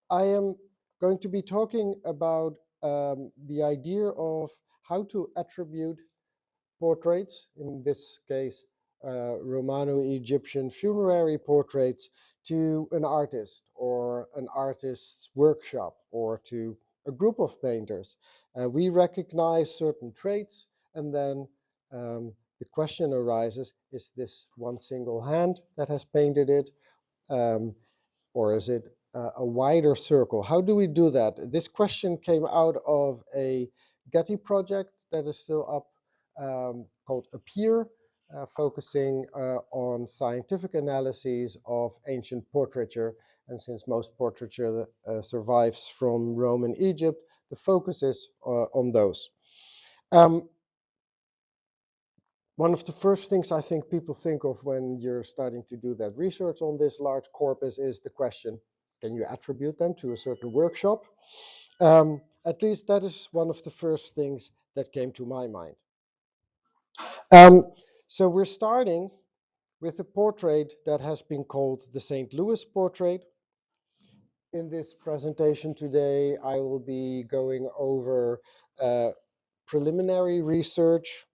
I am going to be talking about the idea of how to attribute portraits, in this case Romano-Egyptian funerary portraits, to an artist or an artist's workshop or to a group of painters. We recognize certain traits, and then the question arises, is this one single hand that has painted it? Or is it a wider circle? How do we do that? This question came out of a Getty project that is still up, called Appear, focusing on scientific analyses of ancient portraiture. And since most portraiture survives from Roman Egypt, the focus is on those. One of the first things I think people think of when you're starting to do that research on this large corpus is the question, can you attribute them to a certain workshop? At least that is one of the first things that came to my mind. So we're starting with a portrait that has been called the St. Louis portrait. In this presentation today, I will be going over preliminary research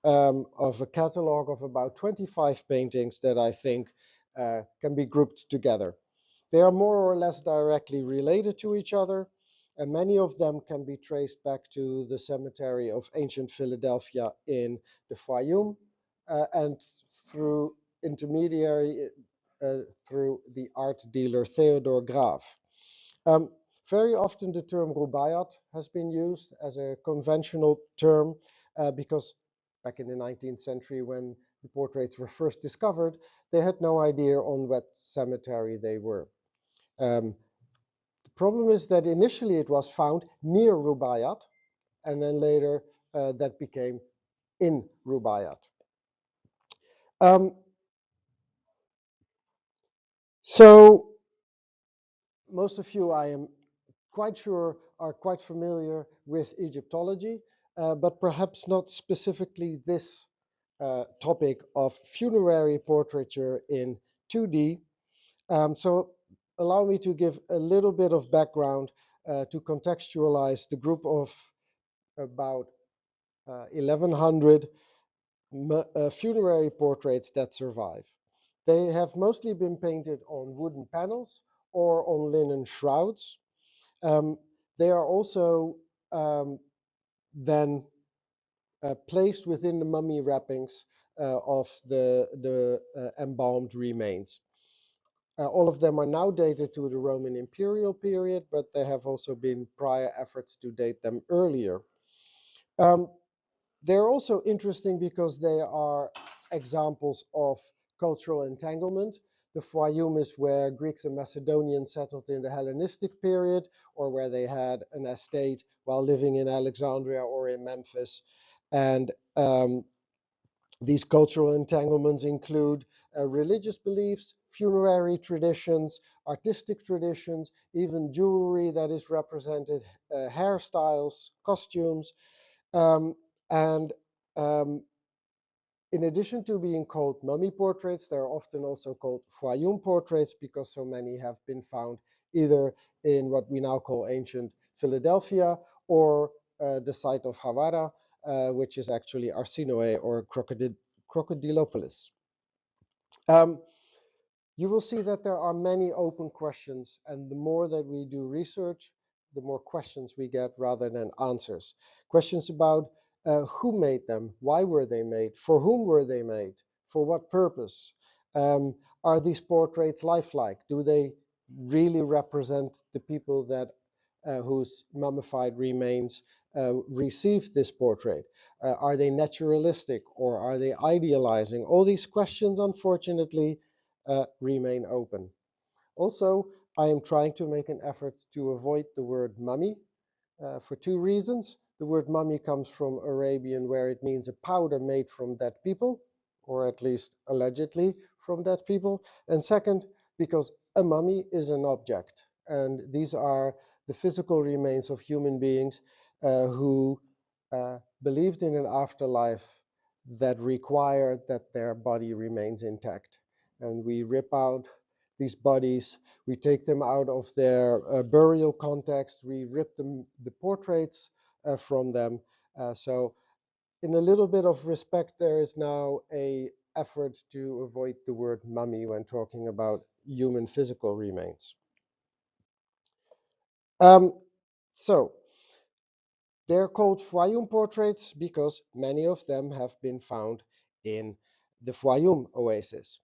of a catalog of about 25 paintings that I think can be grouped together. They are more or less directly related to each other, and many of them can be traced back to the cemetery of ancient Philadelphia in the Fayoum, and through intermediary through the art dealer Theodor Graaf. Very often the term Rubayat has been used as a conventional term because back in the 19th century when the portraits were first discovered, they had no idea on what cemetery they were. The problem is that initially it was found near Rubayat, and then later that became in Rubayat. So most of you, I am quite sure, are quite familiar with Egyptology, but perhaps not specifically this topic of funerary portraiture in 2D. So allow me to give a little bit of background to contextualize the group of about 1,100 funerary portraits that survive. They have mostly been painted on wooden panels or on linen shrouds. They are also then placed within the mummy wrappings of the embalmed remains. All of them are now dated to the Roman imperial period, but there have also been prior efforts to date them earlier. They're also interesting because they are examples of cultural entanglement. The Fayoum is where Greeks and Macedonians settled in the Hellenistic period, or where they had an estate while living in Alexandria or in Memphis. And these cultural entanglements include religious beliefs, funerary traditions, artistic traditions, even jewelry that is represented, hairstyles, costumes. And in addition to being called mummy portraits, they're often also called Fayoum portraits because so many have been found either in what we now call ancient Philadelphia or the site of Hawara, which is actually Arsinoe or Crocodilopolis. You will see that there are many open questions, and the more that we do research, the more questions we get rather than answers. Questions about who made them, why were they made, for whom were they made, for what purpose? Are these portraits lifelike? Do they really represent the people that whose mummified remains received this portrait? Are they naturalistic or are they idealizing? All these questions, unfortunately, remain open. Also, I am trying to make an effort to avoid the word mummy for two reasons. The word mummy comes from Arabian, where it means a powder made from dead people, or at least allegedly from dead people. And second, because a mummy is an object, and these are the physical remains of human beings who believed in an afterlife that required that their body remains intact. And we rip out these bodies, we take them out of their burial context, we rip the portraits from them. So in a little bit of respect, there is now a effort to avoid the word mummy when talking about human physical remains. Um, so they're called Fayum portraits because many of them have been found in the Fayum oasis.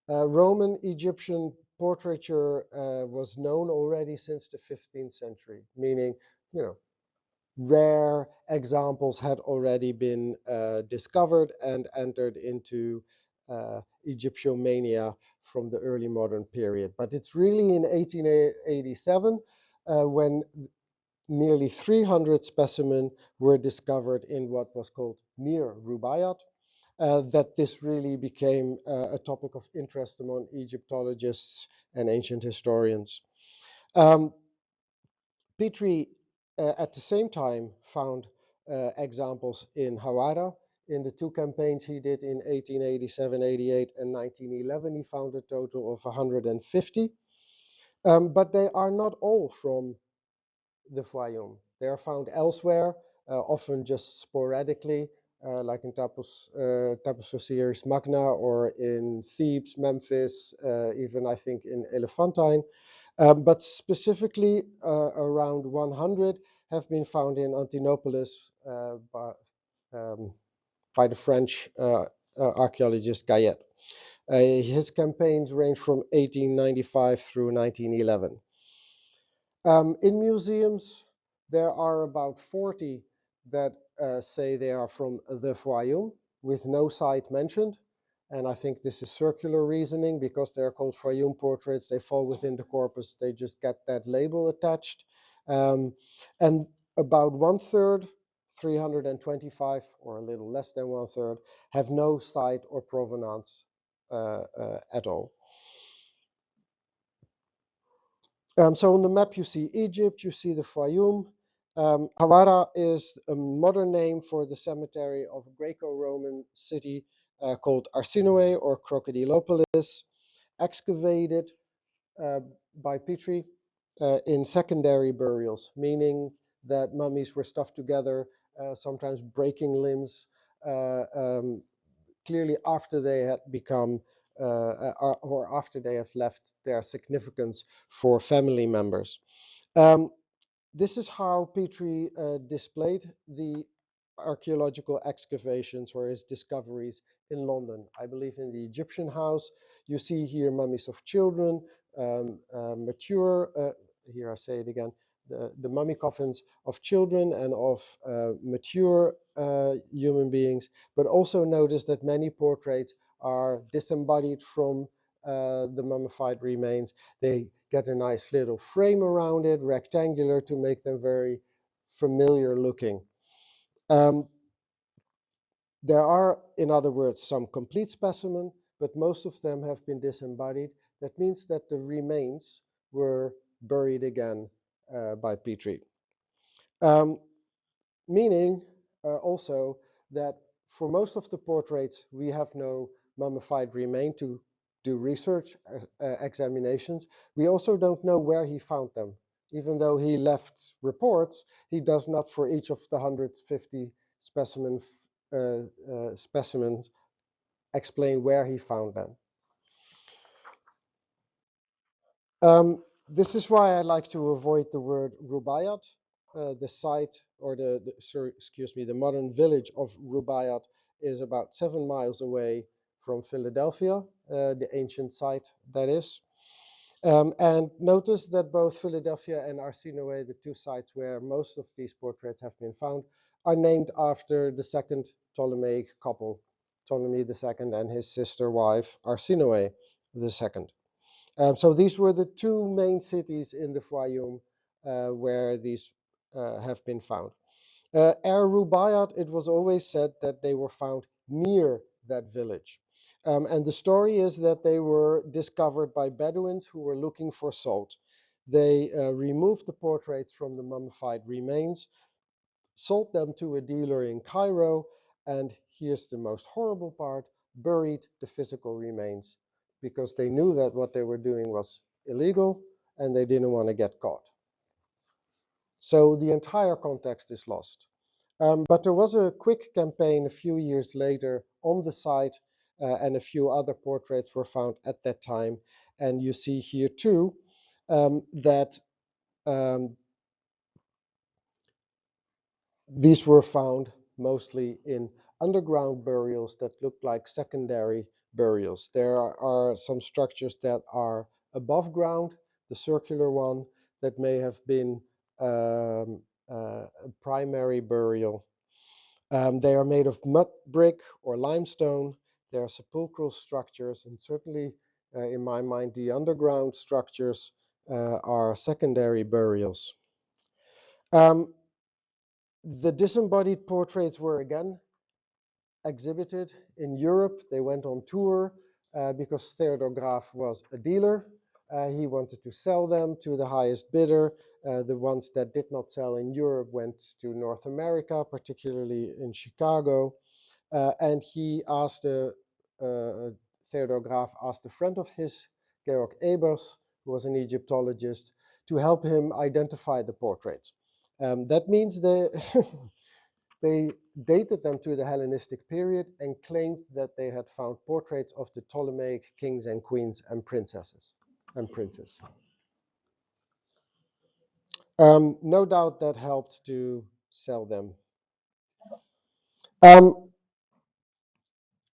Roman Egyptian portraiture was known already since the 15th century, meaning, you know, rare examples had already been discovered and entered into Egyptomania from the early modern period. But it's really in 1887 when nearly 300 specimens were discovered in what was called Mir Rubayat, that this really became a topic of interest among Egyptologists and ancient historians. Um, Petrie, at the same time, found examples in Hawara. In the two campaigns he did in 1887, 88, and 1911, he found a total of 150. But they are not all from the Fayum. They are found elsewhere, often just sporadically, like in Tapus Osiris Magna or in Thebes, Memphis, even I think in Elephantine. But specifically, around 100 have been found in Antinopolis um, by the French archaeologist Gayet. His campaigns range from 1895 through 1911. In museums, there are about 40 that say they are from the Fayum, with no site mentioned. And I think this is circular reasoning because they're called Fayum portraits. They fall within the corpus. They just get that label attached. Um, and about 1/3, 325, or a little less than 1/3, have no site or provenance at all. So on the map, you see Egypt, you see the Fayum. Hawara is a modern name for the cemetery of a Greco-Roman city called Arsinoe or Crocodilopolis, excavated uh, by Petrie in secondary burials, meaning that mummies were stuffed together, sometimes breaking limbs, clearly after they had become or after they have left their significance for family members. Um, this is how Petrie displayed the archaeological excavations or his discoveries in London. I believe in the Egyptian house. You see here mummies of children, mature, here I say it again, the mummy coffins of children and of mature human beings, but also notice that many portraits are disembodied from the mummified remains. They get a nice little frame around it, rectangular, to make them very familiar looking. Um, there are, in other words, some complete specimen, but most of them have been disembodied. That means that the remains were buried again by Petrie. Um, Meaning also that for most of the portraits, we have no mummified remain to do research examinations. We also don't know where he found them. Even though he left reports, he does not for each of the 150 specimens explain where he found them. This is why I like to avoid the word Rubayat. The site, or the modern village of Rubayat is about 7 miles away from Philadelphia, the ancient site that is. And notice that both Philadelphia and Arsinoe, the two sites where most of these portraits have been found, are named after the second Ptolemaic couple, Ptolemy II and his sister wife Arsinoe II. So these were the two main cities in the Fayum where these have been found. Rubayat, it was always said that they were found near that village. And the story is that they were discovered by Bedouins who were looking for salt. They removed the portraits from the mummified remains, sold them to a dealer in Cairo, and here's the most horrible part, buried the physical remains because they knew that what they were doing was illegal and they didn't want to get caught. So the entire context is lost. But there was a quick campaign a few years later on the site, and a few other portraits were found at that time. And you see here too that these were found mostly in underground burials that look like secondary burials. There are some structures that are above ground, the circular one that may have been a primary burial. They are made of mud brick or limestone. They are sepulchral structures, and certainly in my mind, the underground structures are secondary burials. The disembodied portraits were again exhibited in Europe. They went on tour because Theodor Graaf was a dealer. He wanted to sell them to the highest bidder. The ones that did not sell in Europe went to North America, particularly in Chicago. And he asked Theodor Graaf asked a friend of his, Georg Ebers, who was an Egyptologist, to help him identify the portraits. That means they they dated them to the Hellenistic period and claimed that they had found portraits of the Ptolemaic kings and queens and princesses and princes. No doubt that helped to sell them.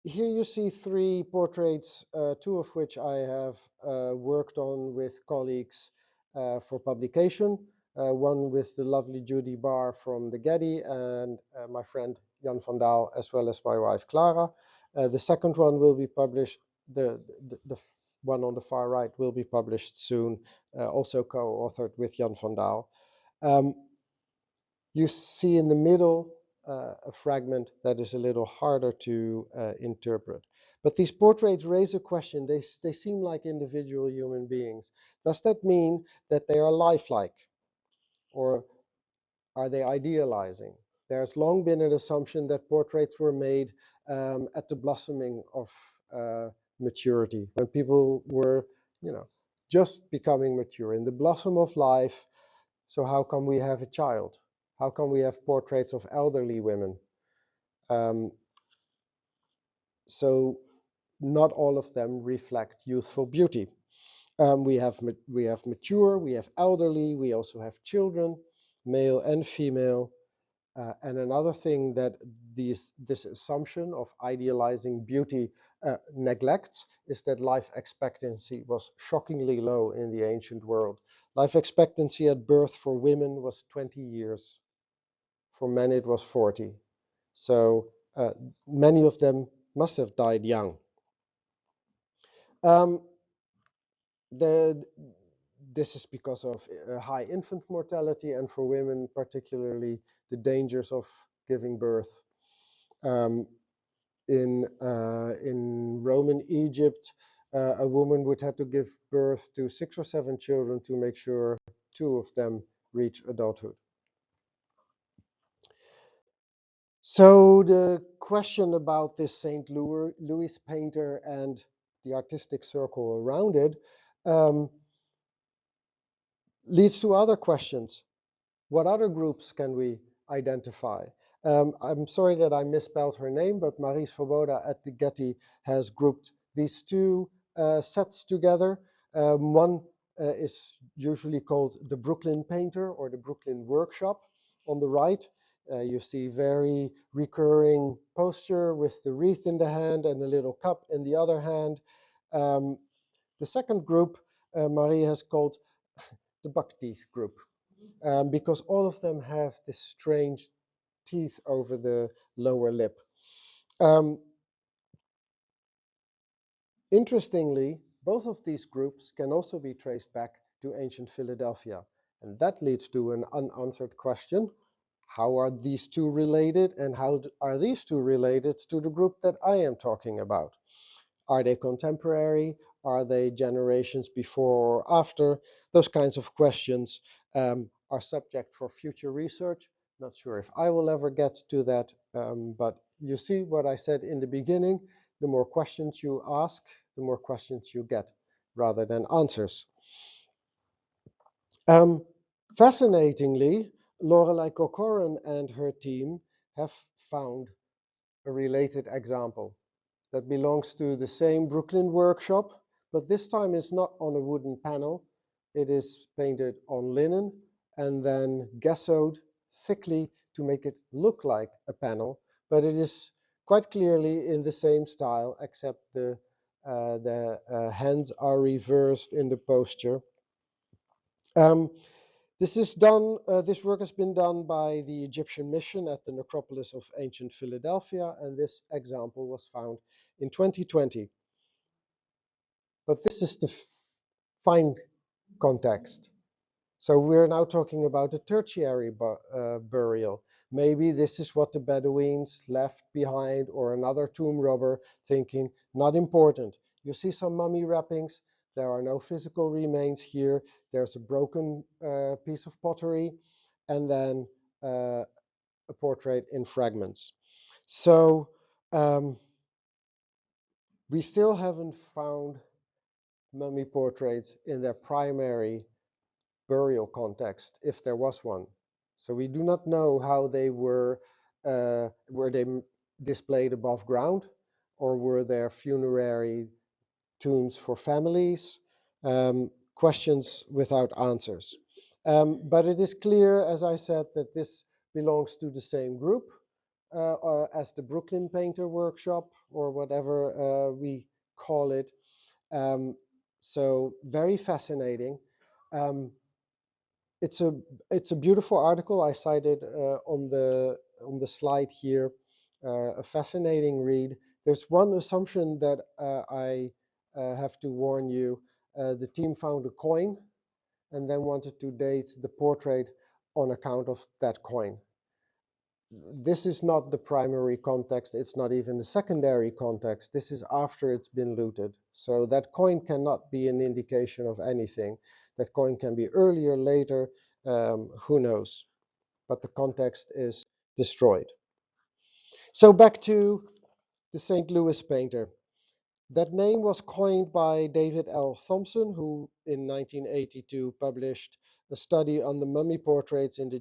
Here you see three portraits, two of which I have worked on with colleagues for publication. One with the lovely Judy Barr from the Getty and my friend Jan van Daal, as well as my wife Clara. The second one will be published, the one on the far right will be published soon, also co-authored with Jan van Daal. You see in the middle a fragment that is a little harder to interpret. But these portraits raise a question. They seem like individual human beings. Does that mean that they are lifelike? Or are they idealizing? There's long been an assumption that portraits were made at the blossoming of maturity, when people were, just becoming mature, in the blossom of life. So how come we have a child? How come we have portraits of elderly women? So not all of them reflect youthful beauty. We have mature, we have elderly, we also have children, male and female. And another thing that this assumption of idealizing beauty neglects is that life expectancy was shockingly low in the ancient world. Life expectancy at birth for women was 20 years. For men, it was 40. So many of them must have died young. This is because of high infant mortality, and for women particularly the dangers of giving birth. In Roman Egypt, a woman would have to give birth to 6 or 7 children to make sure 2 of them reach adulthood. So the question about this St. Louis painter and the artistic circle around it leads to other questions. What other groups can we identify? I'm sorry that I misspelled her name, but Marie Svoboda at the Getty has grouped these two sets together. One is usually called the Brooklyn Painter or the Brooklyn Workshop. On the right, you see very recurring posture with the wreath in the hand and a little cup in the other hand. The second group Marie has called the buck teeth group, because all of them have this strange teeth over the lower lip. Interestingly, both of these groups can also be traced back to ancient Philadelphia, and that leads to an unanswered question. How are these two related, and how are these two related to the group that I am talking about? Are they contemporary? Are they generations before or after? Those kinds of questions are subject for future research. Not sure if I will ever get to that, but you see what I said in the beginning. The more questions you ask, the more questions you get rather than answers. Fascinatingly, Lorelei Corcoran and her team have found a related example that belongs to the same Brooklyn workshop, but this time it's not on a wooden panel. It is painted on linen and then gessoed thickly to make it look like a panel, but it is quite clearly in the same style, except the hands are reversed in the posture. This work has been done by the Egyptian mission at the necropolis of ancient Philadelphia, and this example was found in 2020. But this is the fine context. So we're now talking about a tertiary burial. Maybe this is what the Bedouins left behind, or another tomb robber thinking, not important. You see some mummy wrappings. There are no physical remains here. There's a broken piece of pottery, and then a portrait in fragments. So we still haven't found mummy portraits in their primary burial context, if there was one. So we do not know how they were they displayed above ground, or were there funerary tombs for families? Questions without answers. But it is clear, as I said, that this belongs to the same group as the Brooklyn Painter Workshop, or whatever we call it. So very fascinating. It's a beautiful article. I cited on the slide here. A fascinating read. There's one assumption that I have to warn you. The team found a coin and then wanted to date the portrait on account of that coin. This is not the primary context. It's not even the secondary context. This is after it's been looted. So that coin cannot be an indication of anything. That coin can be earlier, later, who knows? But the context is destroyed. So back to the St. Louis painter. That name was coined by David L. Thompson, who in 1982 published a study on the mummy portraits in the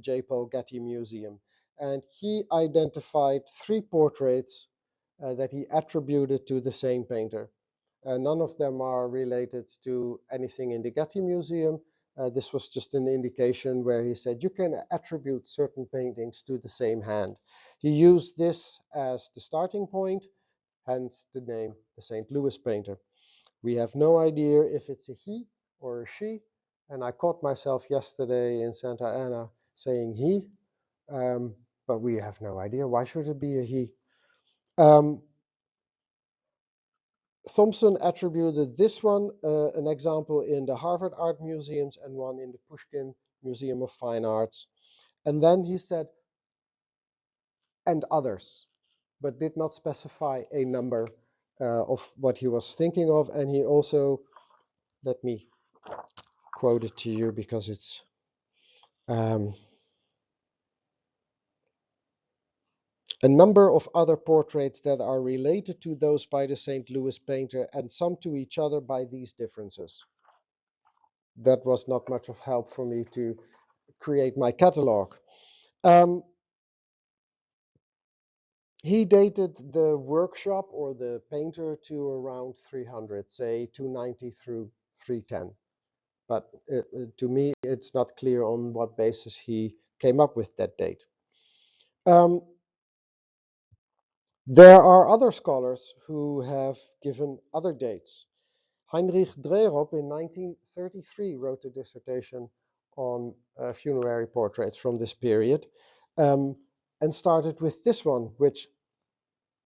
Getty Museum. And he identified 3 portraits that he attributed to the same painter. None of them are related to anything in the Getty Museum. This was just an indication where he said you can attribute certain paintings to the same hand. He used this as the starting point, hence the name, the St. Louis painter. We have no idea if it's a he or a she, and I caught myself yesterday in Santa Ana saying he, but we have no idea. Why should it be a he? Thompson attributed this one, an example in the Harvard Art Museums and one in the Pushkin Museum of Fine Arts. And then he said, and others, but did not specify a number of what he was thinking of. And he also, let me quote it to you because it's a number of other portraits that are related to those by the St. Louis painter and some to each other by these differences. That was not much of help for me to create my catalog. He dated the workshop or the painter to around 300, say 290 through 310. But to me, it's not clear on what basis he came up with that date. There are other scholars who have given other dates. Heinrich Drehrop in 1933 wrote a dissertation on funerary portraits from this period, and started with this one, which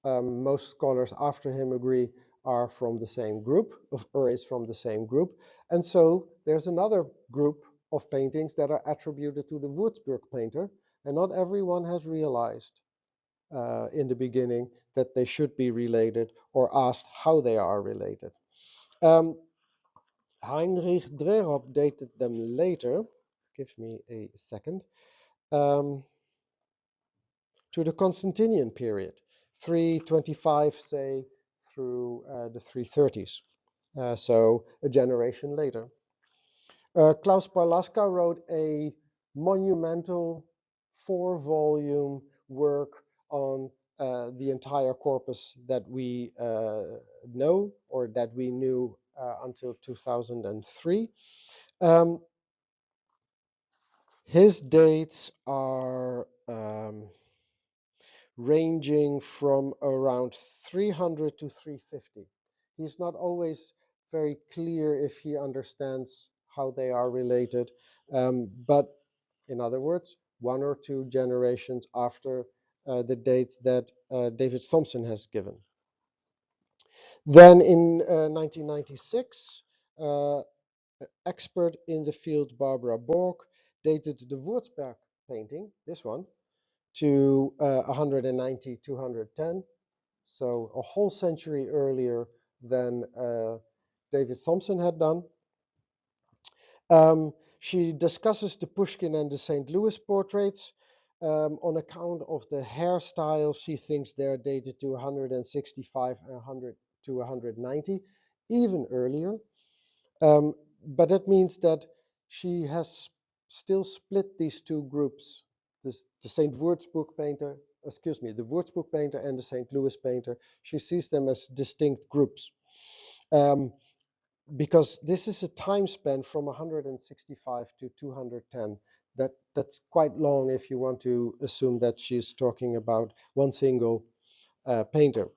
most scholars after him agree are from the same group, or is from the same group. And so there's another group of paintings that are attributed to the Würzburg painter, and not everyone has realized in the beginning that they should be related, or asked how they are related. Heinrich Drehrop dated them later, give me a second, to the Constantinian period, 325, say, through the 330s. so a generation later. Klaus Barlaska wrote a monumental 4-volume work on the entire corpus that we know, or that we knew until 2003. Um, his dates are ranging from around 300 to 350. He's not always very clear if he understands how they are related, but in other words, 1 or 2 generations after the date that David Thompson has given. Then in 1996, expert in the field Barbara Borg dated the Würzburg painting, this one, to 190, 210. So a whole century earlier than David Thompson had done. She discusses the Pushkin and the St. Louis portraits. On account of the hairstyle, she thinks they're dated to 165 and 100 to 190, even earlier. But that means that she has still split these two groups, the St. Würzburg painter, the Würzburg painter and the St. Louis painter. She sees them as distinct groups. Because this is a time span from 165 to 210. That's quite long if you want to assume that she's talking about one single painter.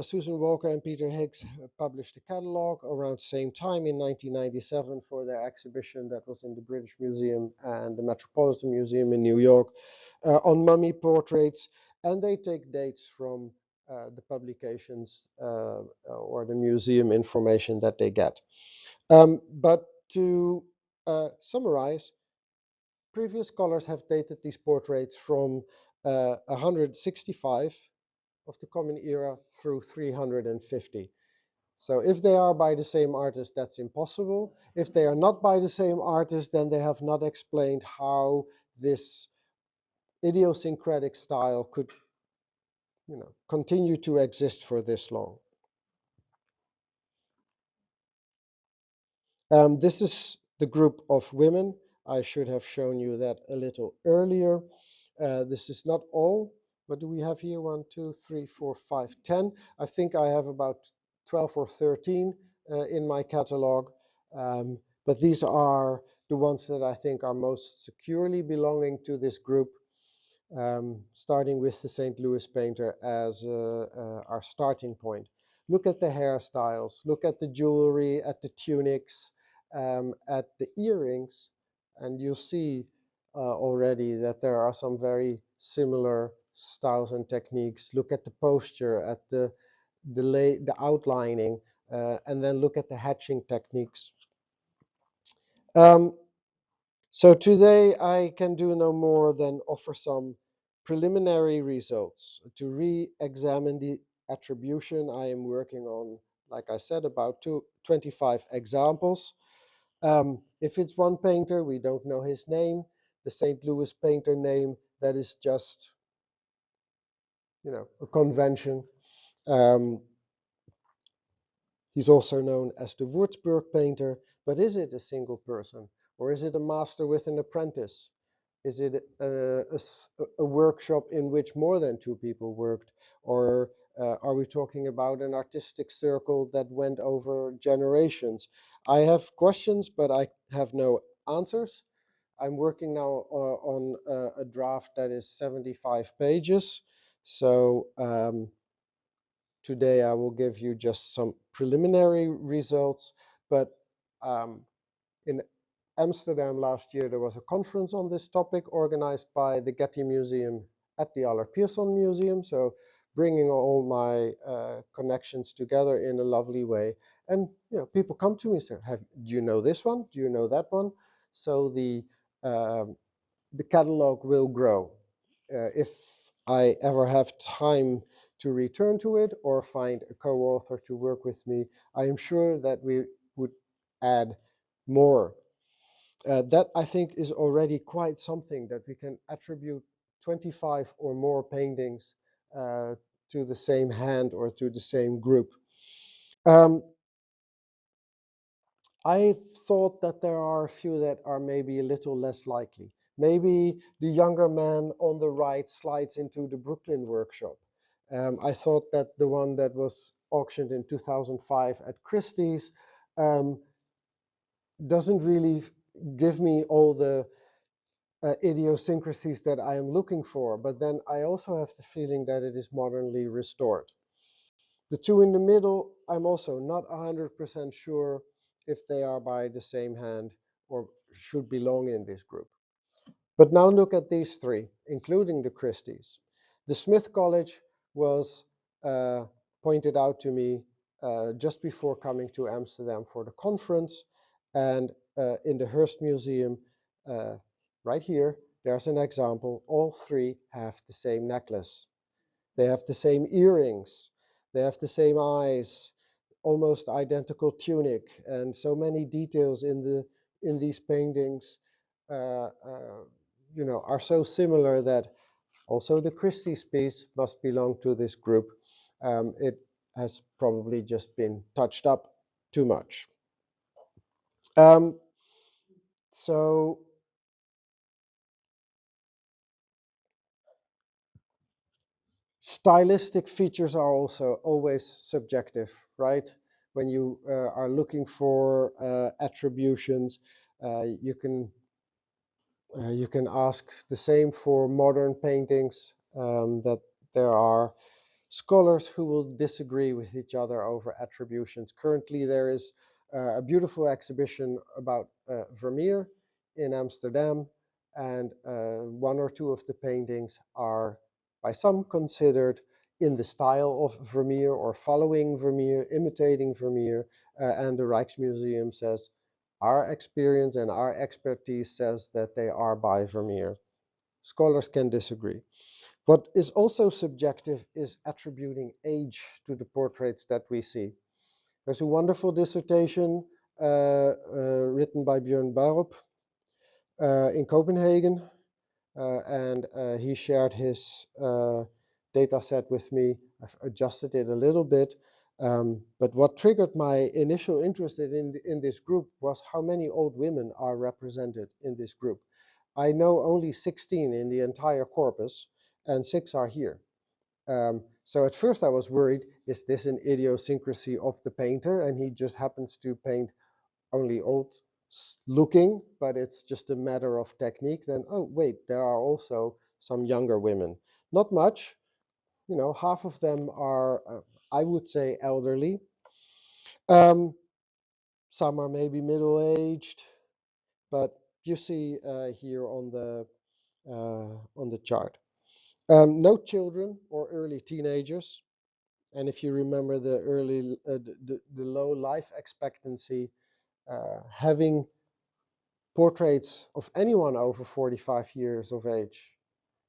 Susan Walker and Peter Higgs published a catalog around the same time in 1997 for their exhibition that was in the British Museum and the Metropolitan Museum in New York on mummy portraits, and they take dates from the publications or the museum information that they get. But to summarize, previous scholars have dated these portraits from 165 of the Common Era through 350. So if they are by the same artist, that's impossible. If they are not by the same artist, then they have not explained how this idiosyncratic style could, continue to exist for this long. This is the group of women. I should have shown you that a little earlier. This is not all. What do we have here? 1, 2, 3, 4, 5, 10. I think I have about 12 or 13 in my catalog. But these are the ones that I think are most securely belonging to this group, starting with the St. Louis painter as our starting point. Look at the hairstyles, look at the jewelry, at the tunics, at the earrings, and you'll see already that there are some very similar styles and techniques. Look at the posture, at the outlining, and then look at the hatching techniques. So today I can do no more than offer some preliminary results. To re-examine the attribution, I am working on, like I said, about 25 examples. If it's one painter, we don't know his name. The St. Louis painter name, that is just, a convention. He's also known as the Würzburg painter, but is it a single person? Or is it a master with an apprentice? Is it a workshop in which more than 2 people worked? Or are we talking about an artistic circle that went over generations? I have questions, but I have no answers. I'm working now on a draft that is 75 pages. So today I will give you just some preliminary results, but in Amsterdam last year there was a conference on this topic organized by the Getty Museum at the Allard Pierson Museum, so bringing all my connections together in a lovely way. And people come to me and say, do you know this one? Do you know that one? So the catalog will grow. If I ever have time to return to it or find a co-author to work with me, I am sure that we would add more. That I think is already quite something, that we can attribute 25 or more paintings to the same hand or to the same group. Um, I thought that there are a few that are maybe a little less likely. Maybe the younger man on the right slides into the Brooklyn workshop. I thought that the one that was auctioned in 2005 at Christie's um, doesn't really give me all the idiosyncrasies that I am looking for, but then I also have the feeling that it is modernly restored. The two in the middle, I'm also not 100% sure if they are by the same hand or should belong in this group. But now look at these three, including the Christies. The Smith College was pointed out to me just before coming to Amsterdam for the conference, and in the Hearst Museum, right here, there's an example. All three have the same necklace. They have the same earrings. They have the same eyes, almost identical tunic, and so many details in these paintings, uh, uh, are so similar that also the Christie's piece must belong to this group. It has probably just been touched up too much. Um, so stylistic features are also always subjective, right? When you are looking for attributions, you can ask the same for modern paintings, that there are scholars who will disagree with each other over attributions. Currently, there is a beautiful exhibition about Vermeer in Amsterdam, and one or two of the paintings are by some considered in the style of Vermeer or following Vermeer, imitating Vermeer, and the Rijksmuseum says, our experience and our expertise says that they are by Vermeer. Scholars can disagree. What is also subjective is attributing age to the portraits that we see. There's a wonderful dissertation written by Björn Barup in Copenhagen, and he shared his data set with me. I've adjusted it a little bit, but what triggered my initial interest in this group was how many old women are represented in this group. I know only 16 in the entire corpus, and 6 are here. So at first I was worried, is this an idiosyncrasy of the painter and he just happens to paint only old looking, but it's just a matter of technique? Then, oh wait, there are also some younger women. Not much, half of them are, I would say, elderly. Um, some are maybe middle-aged, but you see here on the chart. No children or early teenagers. And if you remember the low life expectancy, having portraits of anyone over 45 years of age,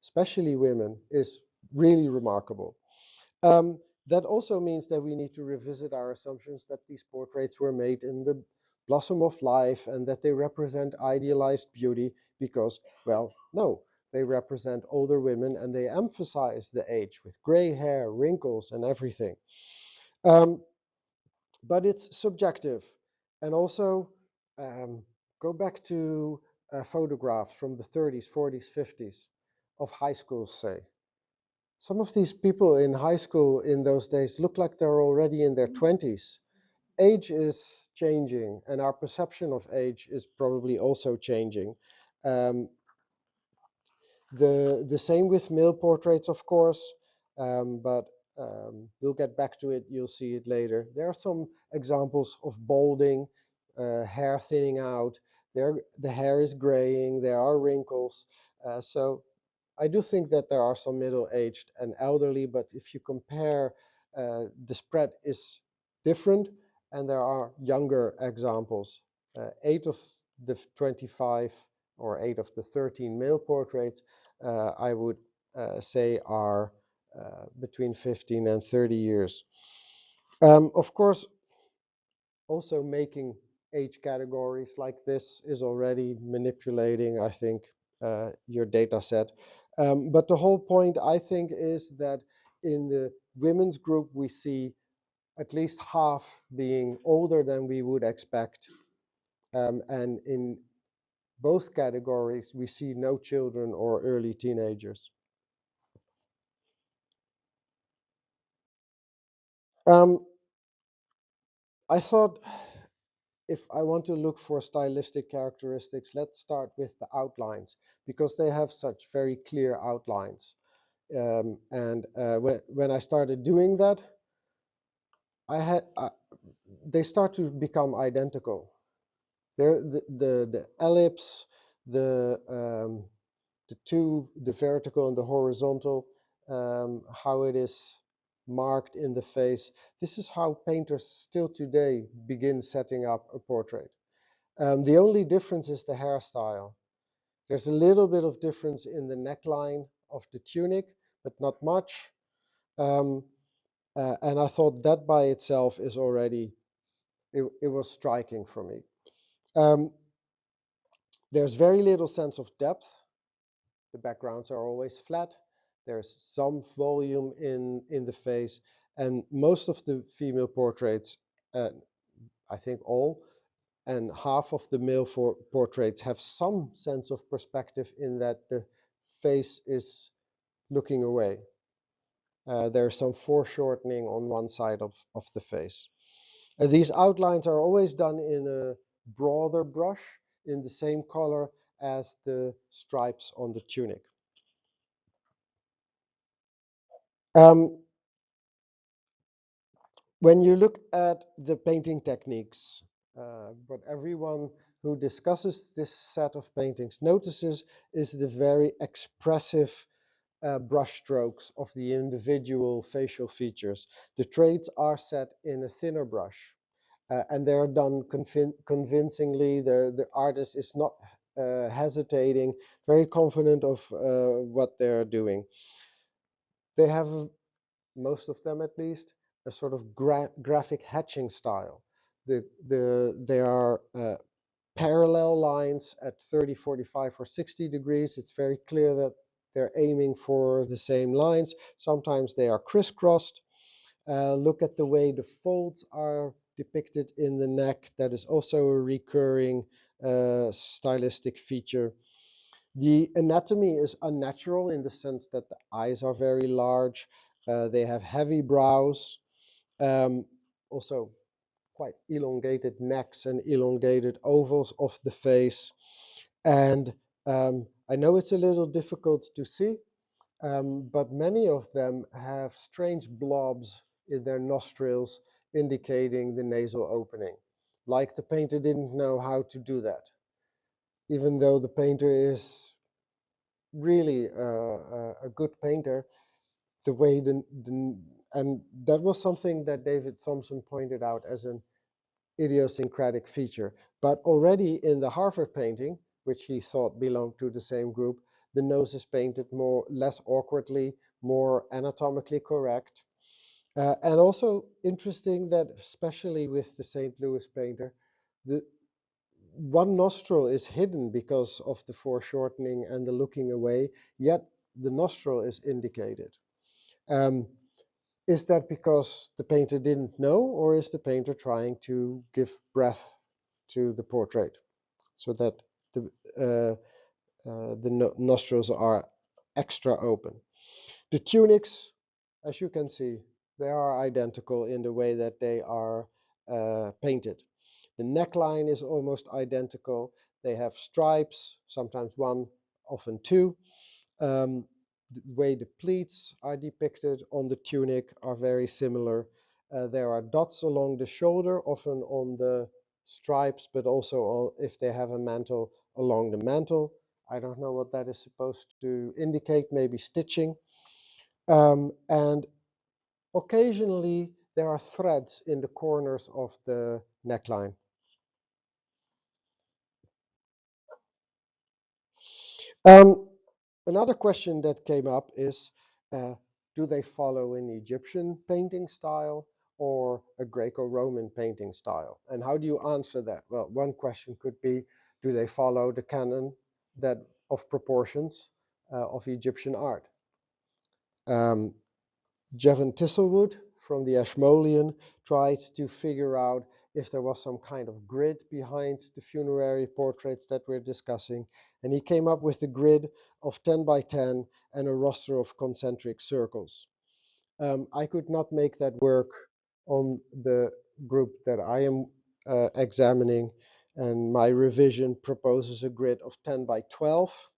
especially women, is really remarkable. That also means that we need to revisit our assumptions that these portraits were made in the blossom of life and that they represent idealized beauty because, well, no, they represent older women and they emphasize the age with gray hair, wrinkles, and everything. But it's subjective. And also, go back to photographs from the 30s, 40s, 50s of high schools, say. Some of these people in high school in those days look like they're already in their 20s. Age is changing, and our perception of age is probably also changing. Um, the same with male portraits, of course, but we'll get back to it. You'll see it later. There are some examples of balding, hair thinning out. The hair is graying. There are wrinkles. So I do think that there are some middle-aged and elderly, but if you compare, the spread is different, and there are younger examples. 8 of the 25 or 8 of the 13 male portraits, I would say, are between 15 and 30 years. Of course, also making age categories like this is already manipulating, I think, your data set. But the whole point, I think, is that in the women's group, we see at least half being older than we would expect. And in both categories, we see no children or early teenagers. Um, I thought if I want to look for stylistic characteristics, let's start with the outlines because they have such very clear outlines. When I started doing that, I had they start to become identical. There, the ellipse, the two, the vertical and the horizontal, how it is marked in the face. This is how painters still today begin setting up a portrait. The only difference is the hairstyle. There's a little bit of difference in the neckline of the tunic, but not much. Um, and I thought that by itself is already, it was striking for me. Um, there's very little sense of depth. The backgrounds are always flat. There's some volume in the face. And most of the female portraits, I think all, and half of the male portraits have some sense of perspective in that the face is looking away. There's some foreshortening on one side of the face. These outlines are always done in a broader brush in the same color as the stripes on the tunic. Um, when you look at the painting techniques, what everyone who discusses this set of paintings notices is the very expressive brush strokes of the individual facial features. The traits are set in a thinner brush, and they're done convincingly. The artist is not hesitating, very confident of what they're doing. They have, most of them at least, a sort of graphic hatching style. They are parallel lines at 30, 45, or 60 degrees. It's very clear that they're aiming for the same lines. Sometimes they are crisscrossed. Look at the way the folds are depicted in the neck. That is also a recurring stylistic feature. The anatomy is unnatural in the sense that the eyes are very large. They have heavy brows. Also quite elongated necks and elongated ovals of the face. And I know it's a little difficult to see, but many of them have strange blobs in their nostrils indicating the nasal opening, like the painter didn't know how to do that, even though the painter is really a good painter. The way and that was something that David Thompson pointed out as an idiosyncratic feature. But already in the Harvard painting, which he thought belonged to the same group, the nose is painted less awkwardly, more anatomically correct. And also interesting that, especially with the St. Louis painter, the one nostril is hidden because of the foreshortening and the looking away, yet the nostril is indicated. Um, is that because the painter didn't know, or is the painter trying to give breath to the portrait so that the nostrils are extra open? The tunics, as you can see, they are identical in the way that they are painted. The neckline is almost identical. They have stripes, sometimes one, often two. The way the pleats are depicted on the tunic are very similar. There are dots along the shoulder, often on the stripes, but also if they have a mantle, along the mantle. I don't know what that is supposed to indicate, maybe stitching. And occasionally there are threads in the corners of the neckline. Um, Another question that came up is, do they follow an Egyptian painting style or a Greco-Roman painting style? And how do you answer that? Well, one question could be, do they follow the canon of proportions of Egyptian art? Jevon Thistlewood from the Ashmolean tried to figure out if there was some kind of grid behind the funerary portraits that we're discussing, and he came up with a grid of 10 by 10 and a roster of concentric circles. I could not make that work on the group that I am examining, and my revision proposes a grid of 10 by 12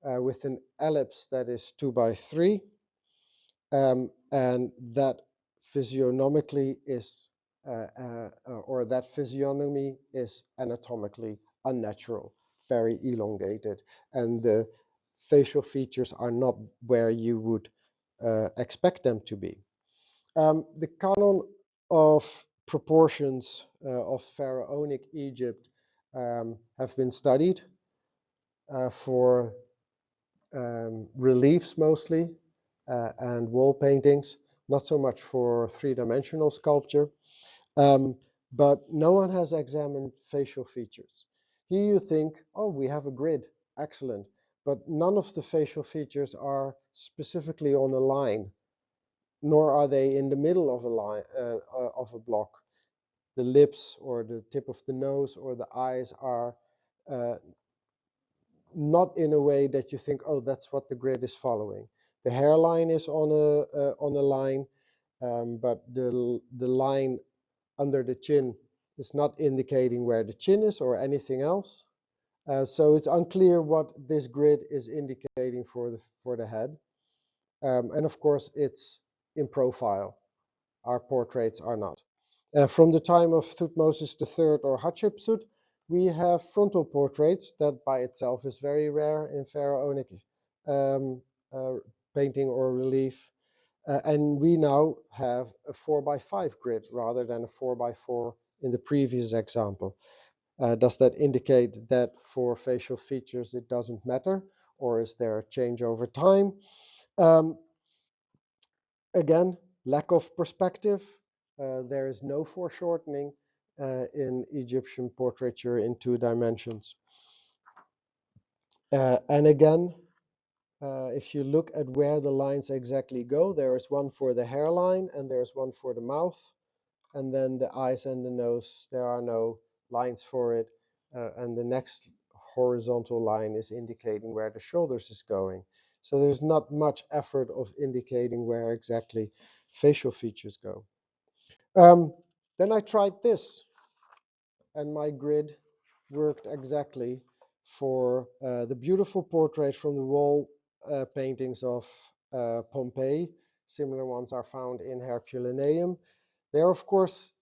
with an ellipse that is 2 by 3, and that physiognomically is, or that physiognomy is anatomically unnatural, very elongated, and the facial features are not where you would expect them to be. The canon of proportions of pharaonic Egypt have been studied for reliefs mostly and wall paintings, not so much for three-dimensional sculpture. But no one has examined facial features. Here you think, oh, we have a grid, excellent. But none of the facial features are specifically on a line, nor are they in the middle of a line of a block. The lips or the tip of the nose or the eyes are uh, not in a way that you think, oh, that's what the grid is following. The hairline is on a line, but the line under the chin is not indicating where the chin is or anything else. So it's unclear what this grid is indicating for the head. And of course, it's in profile. Our portraits are not. From the time of Thutmose III or Hatshepsut, we have frontal portraits that by itself is very rare in pharaonic um, uh, painting or relief. And we now have a 4 by 5 grid rather than a 4 by 4 in the previous example. Does that indicate that for facial features it doesn't matter, or is there a change over time? Um, Again, lack of perspective. There is no foreshortening in Egyptian portraiture in 2 dimensions. And again, if you look at where the lines exactly go, there is one for the hairline and there's one for the mouth. And then the eyes and the nose, there are no lines for it. And the next horizontal line is indicating where the shoulders is going. So there's not much effort of indicating where exactly facial features go. Then I tried this, and my grid worked exactly for the beautiful portrait from the wall paintings of Pompeii. Similar ones are found in Herculaneum. They're, of course,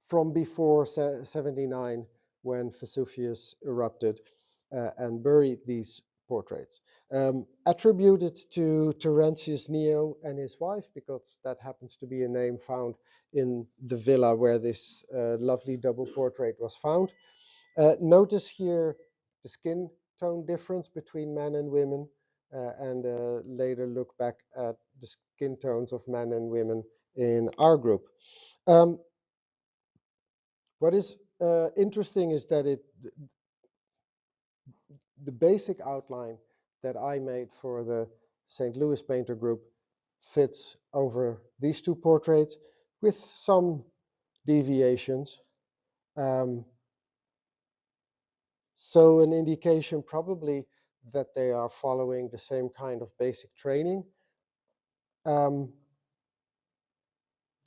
from before 79, when Vesuvius erupted and buried these portraits. Attributed to Terentius Neo and his wife, because that happens to be a name found in the villa where this lovely double portrait was found. Notice here the skin tone difference between men and women, and later look back at the skin tones of men and women in our group. What is interesting is that the basic outline that I made for the St. Louis painter group fits over these 2 portraits with some deviations. So an indication probably that they are following the same kind of basic training.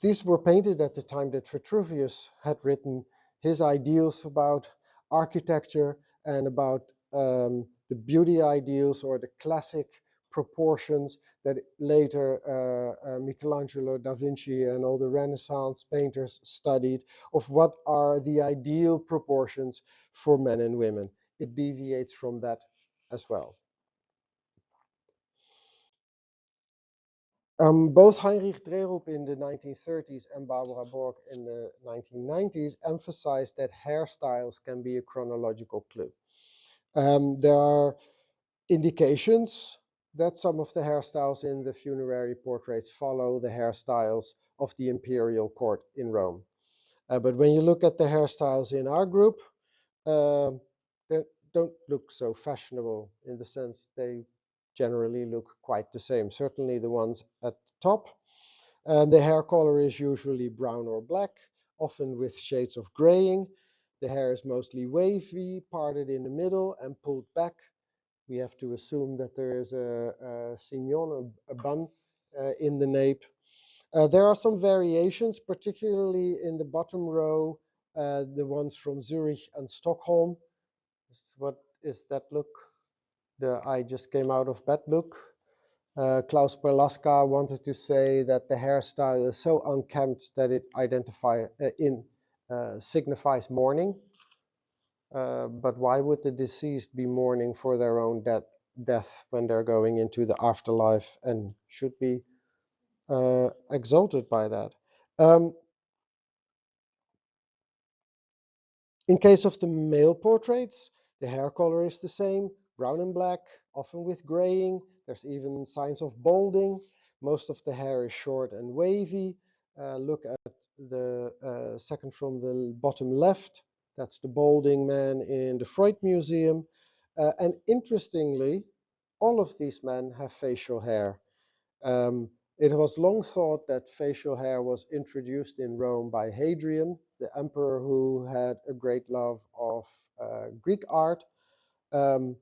These were painted at the time that Vitruvius had written his ideals about architecture and about the beauty ideals or the classic proportions that later Michelangelo, Da Vinci, and all the Renaissance painters studied of what are the ideal proportions for men and women. It deviates from that as well. Both Heinrich Drerup in the 1930s and Barbara Borg in the 1990s emphasized that hairstyles can be a chronological clue. There are indications that some of the hairstyles in the funerary portraits follow the hairstyles of the imperial court in Rome. But when you look at the hairstyles in our group, they don't look so fashionable in the sense they generally look quite the same. Certainly the ones at the top The hair color is usually brown or black, often with shades of graying. The hair is mostly wavy, parted in the middle and pulled back. We have to assume that there is a chignon, a bun in the nape. There are some variations, particularly in the bottom row, the ones from Zurich and Stockholm. What is that look? The I just came out of bed look. Klaus Berlaska wanted to say that the hairstyle is so unkempt that it signifies mourning. But why would the deceased be mourning for their own death when they're going into the afterlife and should be exalted by that? In case of the male portraits, the hair color is the same, brown and black, often with graying. There's even signs of balding. Most of the hair is short and wavy. Look at the second from the bottom left. That's the balding man in the Freud Museum. And interestingly, all of these men have facial hair. It was long thought that facial hair was introduced in Rome by Hadrian, the emperor who had a great love of Greek art. Um,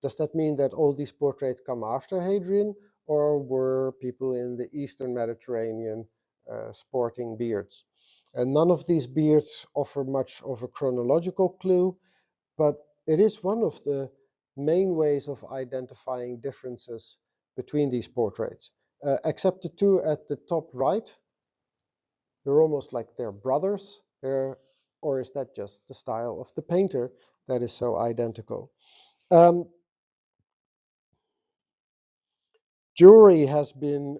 does that mean that all these portraits come after Hadrian, or were people in the Eastern Mediterranean sporting beards? And none of these beards offer much of a chronological clue, but it is one of the main ways of identifying differences between these portraits. Except the two at the top right, they're almost like they're brothers. Or is that just the style of the painter that is so identical? Jewelry has been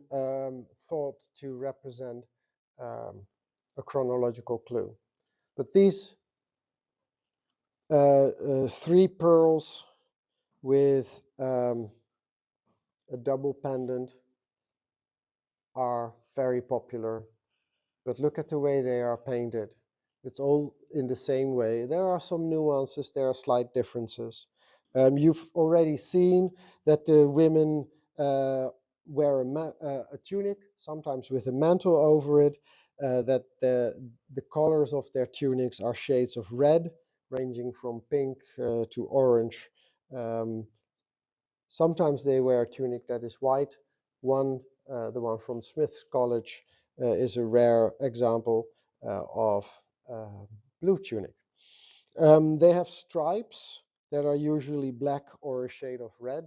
thought to represent a chronological clue. But these three pearls with a double pendant are very popular, but look at the way they are painted. It's all in the same way. There are some nuances, there are slight differences. You've already seen that the women wear a tunic, sometimes with a mantle over it, that the colors of their tunics are shades of red, ranging from pink to orange. Um, Sometimes they wear a tunic that is white. The one from Smith's College, is a rare example of blue tunic. They have stripes that are usually black or a shade of red.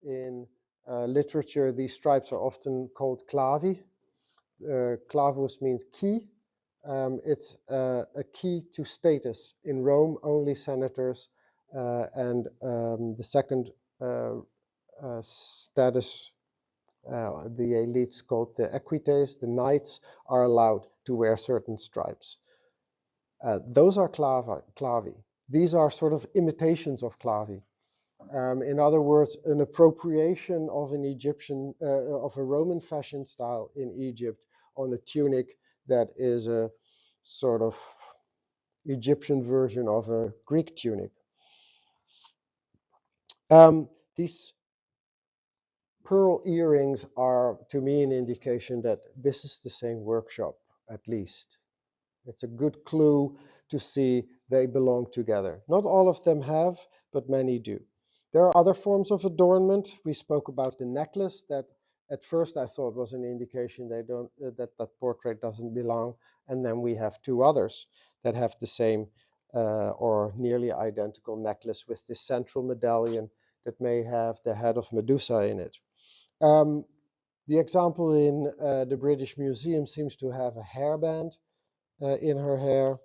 In literature, these stripes are often called clavi. Clavus means key. It's a key to status. In Rome, only senators and the second status, the elites called the equites, the knights, are allowed to wear certain stripes. Those are clavi. These are sort of imitations of clavi. In other words, an appropriation of an of a Roman fashion style in Egypt on a tunic that is a sort of Egyptian version of a Greek tunic. These pearl earrings are, to me, an indication that this is the same workshop, at least. It's a good clue to see they belong together. Not all of them have, but many do. There are other forms of adornment. We spoke about the necklace that at first I thought was an indication that portrait doesn't belong. And then we have two others that have the same or nearly identical necklace with this central medallion that may have the head of Medusa in it. The example in the British Museum seems to have a hairband in her hair.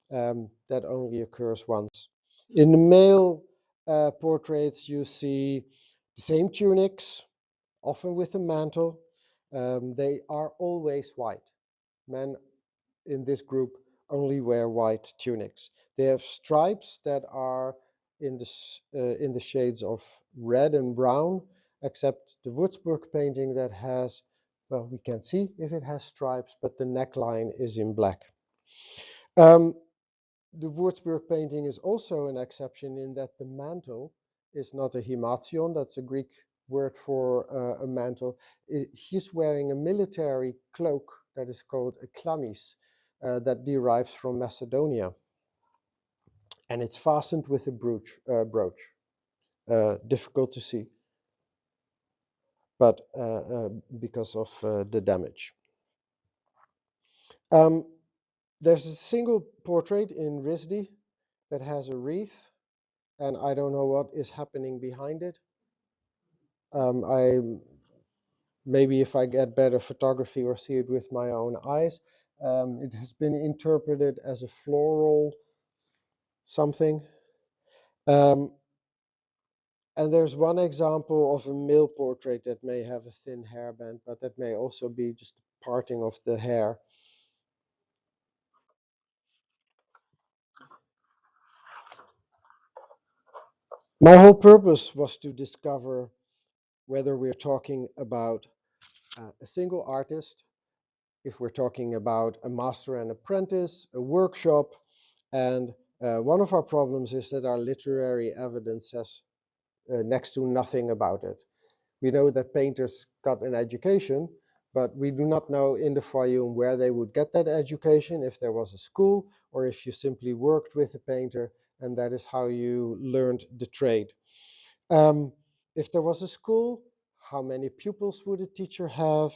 That only occurs once. In the male portraits, you see the same tunics, often with a mantle. They are always white. Men in this group only wear white tunics. They have stripes that are in the shades of red and brown, except the Würzburg painting that has, well, we can see if it has stripes, but the neckline is in black. The Würzburg painting is also an exception in that the mantle is not a himation, that's a Greek word for a mantle. He's wearing a military cloak that is called a chlamys, that derives from Macedonia, and it's fastened with a brooch. Difficult to see, but because of the damage. There's a single portrait in RISD that has a wreath, and I don't know what is happening behind it. I maybe if I get better photography or see it with my own eyes, it has been interpreted as a floral something. Um, and there's one example of a male portrait that may have a thin hairband, but that may also be just parting of the hair. My whole purpose was to discover whether we're talking about a single artist, if we're talking about a master and apprentice, a workshop, and one of our problems is that our literary evidence says next to nothing about it. We know that painters got an education, but we do not know in the Fayoum where they would get that education, if there was a school, or if you simply worked with a painter, and that is how you learned the trade. If there was a school, how many pupils would a teacher have?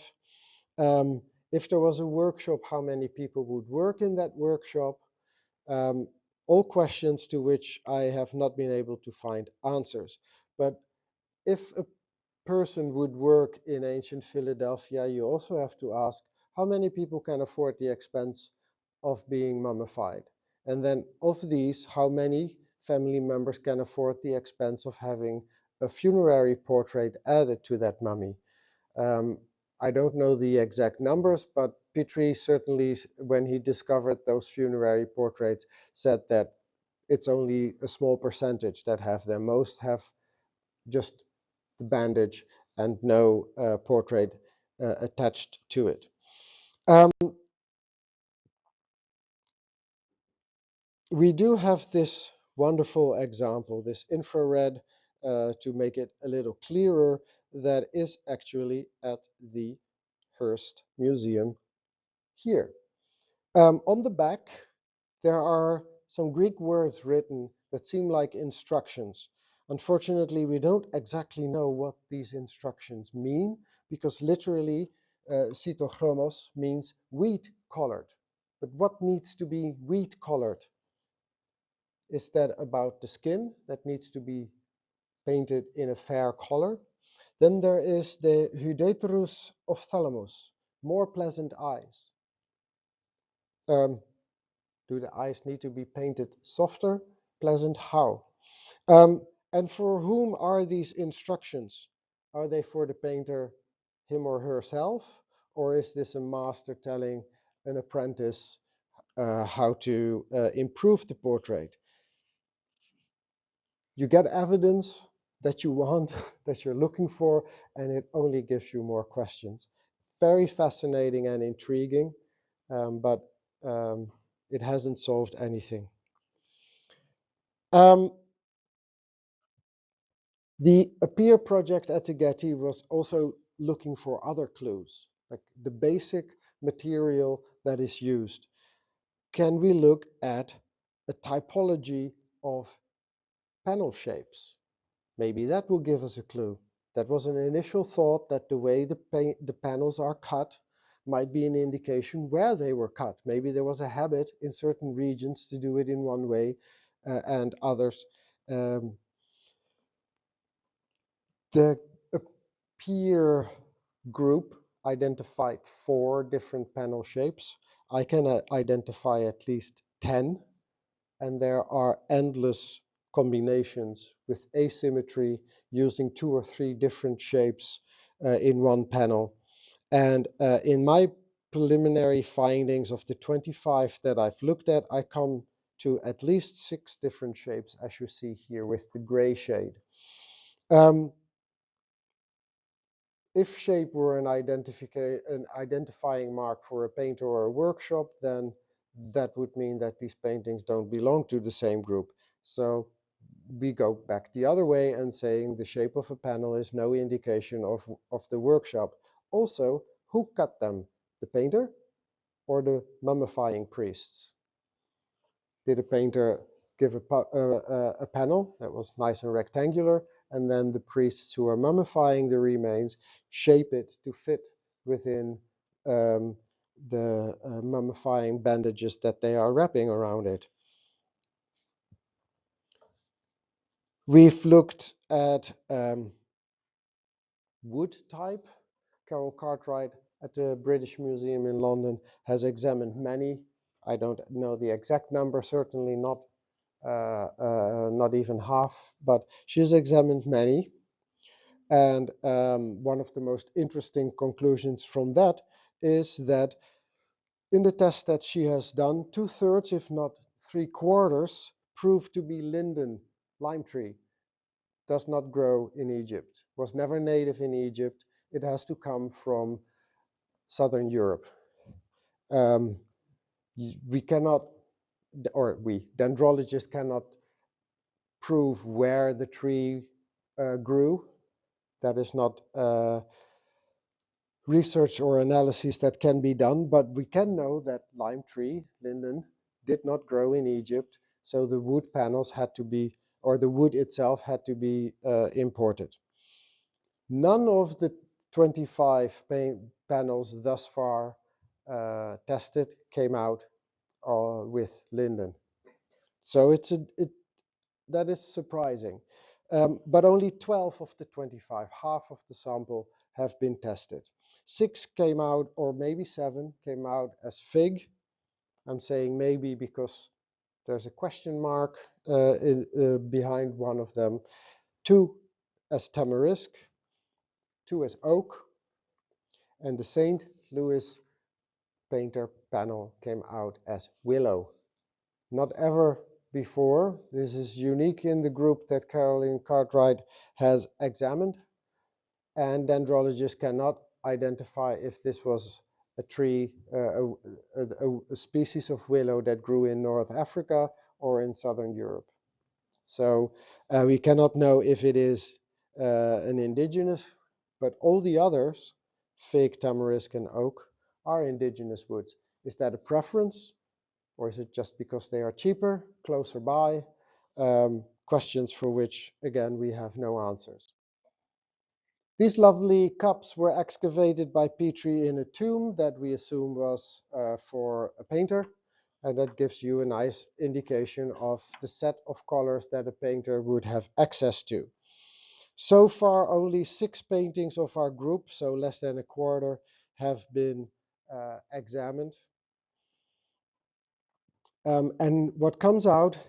If there was a workshop, how many people would work in that workshop? Um, all questions to which I have not been able to find answers. But if a person would work in ancient Philadelphia, you also have to ask how many people can afford the expense of being mummified? And then of these, how many family members can afford the expense of having a funerary portrait added to that mummy? Um, I don't know the exact numbers, but Petrie certainly, when he discovered those funerary portraits, said that it's only a small percentage that have them. Most have just the bandage and no portrait attached to it. Um, we do have this wonderful example, this infrared, to make it a little clearer, that is actually at the Hearst Museum here. On the back, there are some Greek words written that seem like instructions. Unfortunately, we don't exactly know what these instructions mean, because literally, cytochromos means wheat colored. But what needs to be wheat colored? Is that about the skin that needs to be painted in a fair color? Then there is the hydaterus ophthalmos, more pleasant eyes. Do the eyes need to be painted softer? Pleasant how? And for whom are these instructions? Are they for the painter, him or herself? Or is this a master telling an apprentice how to improve the portrait? You get evidence that you want, that you're looking for, and it only gives you more questions. Very fascinating and intriguing, but it hasn't solved anything. The Appear project at the Getty was also looking for other clues, like the basic material that is used. Can we look at a typology of panel shapes? Maybe that will give us a clue. That was an initial thought, that the way the panels are cut might be an indication where they were cut. Maybe there was a habit in certain regions to do it in one way and others. The Appear group identified 4 different panel shapes. I can identify at least 10, and there are endless combinations with asymmetry using 2 or 3 different shapes in one panel. And in my preliminary findings of the 25 that I've looked at, I come to at least 6 different shapes, as you see here with the gray shade. If shape were an identifying mark for a painter or a workshop, then that would mean that these paintings don't belong to the same group. So we go back the other way and saying the shape of a panel is no indication of the workshop. Also, who cut them? The painter or the mummifying priests? Did a painter give a panel that was nice and rectangular, and then the priests who are mummifying the remains shape it to fit within the mummifying bandages that they are wrapping around it? We've looked at wood type. Carol Cartwright at the British Museum in London has examined many. I don't know the exact number, certainly not even half, but she's examined many. And one of the most interesting conclusions from that is that in the test that she has done, 2/3, if not 3/4, prove to be linden, lime tree. Does not grow in Egypt, was never native in Egypt. It has to come from Southern Europe. We cannot, or dendrologists cannot prove where the tree grew. That is not research or analysis that can be done, but we can know that lime tree, linden, did not grow in Egypt, so the wood panels had to be, or the wood itself had to be imported. None of the 25 panels thus far tested came out with linden. So that is surprising. But only 12 of the 25, half of the sample, have been tested. 6 came out, or maybe 7 came out as fig. I'm saying maybe because there's a question mark behind one of them. 2 as tamarisk, 2 as oak, and the St. Louis painter panel came out as willow. Not ever before. This is unique in the group that Caroline Cartwright has examined, and dendrologists cannot identify if this was a tree, a species of willow that grew in North Africa or in Southern Europe. So we cannot know if it is an indigenous, but all the others, fig, tamarisk, and oak, are indigenous woods. Is that a preference? Or is it just because they are cheaper, closer by? Questions for which, again, we have no answers. These lovely cups were excavated by Petrie in a tomb that we assume was for a painter. And that gives you a nice indication of the set of colors that a painter would have access to. So far, only 6 paintings of our group, so less than a quarter, have been examined. And what comes out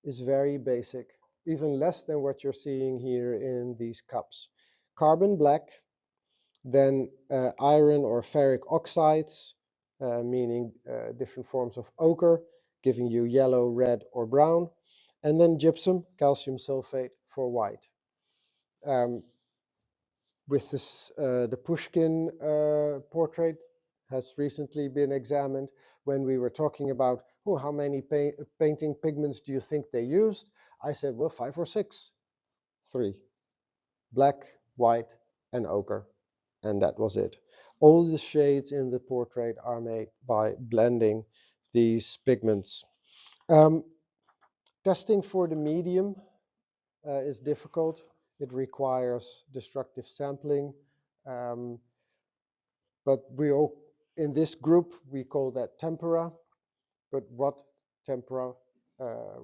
is very basic, even less than what you're seeing here in these cups. Carbon black, then iron or ferric oxides, meaning different forms of ochre, giving you yellow, red, or brown, and then gypsum, calcium sulfate, for white. With this, the Pushkin portrait has recently been examined. When we were talking about, oh, how many painting pigments do you think they used? I said, well, 5 or 6. 3. Black, white, and ochre. And that was it. All the shades in the portrait are made by blending these pigments. Testing for the medium is difficult. It requires destructive sampling. But in this group, we call that tempera. But what tempera,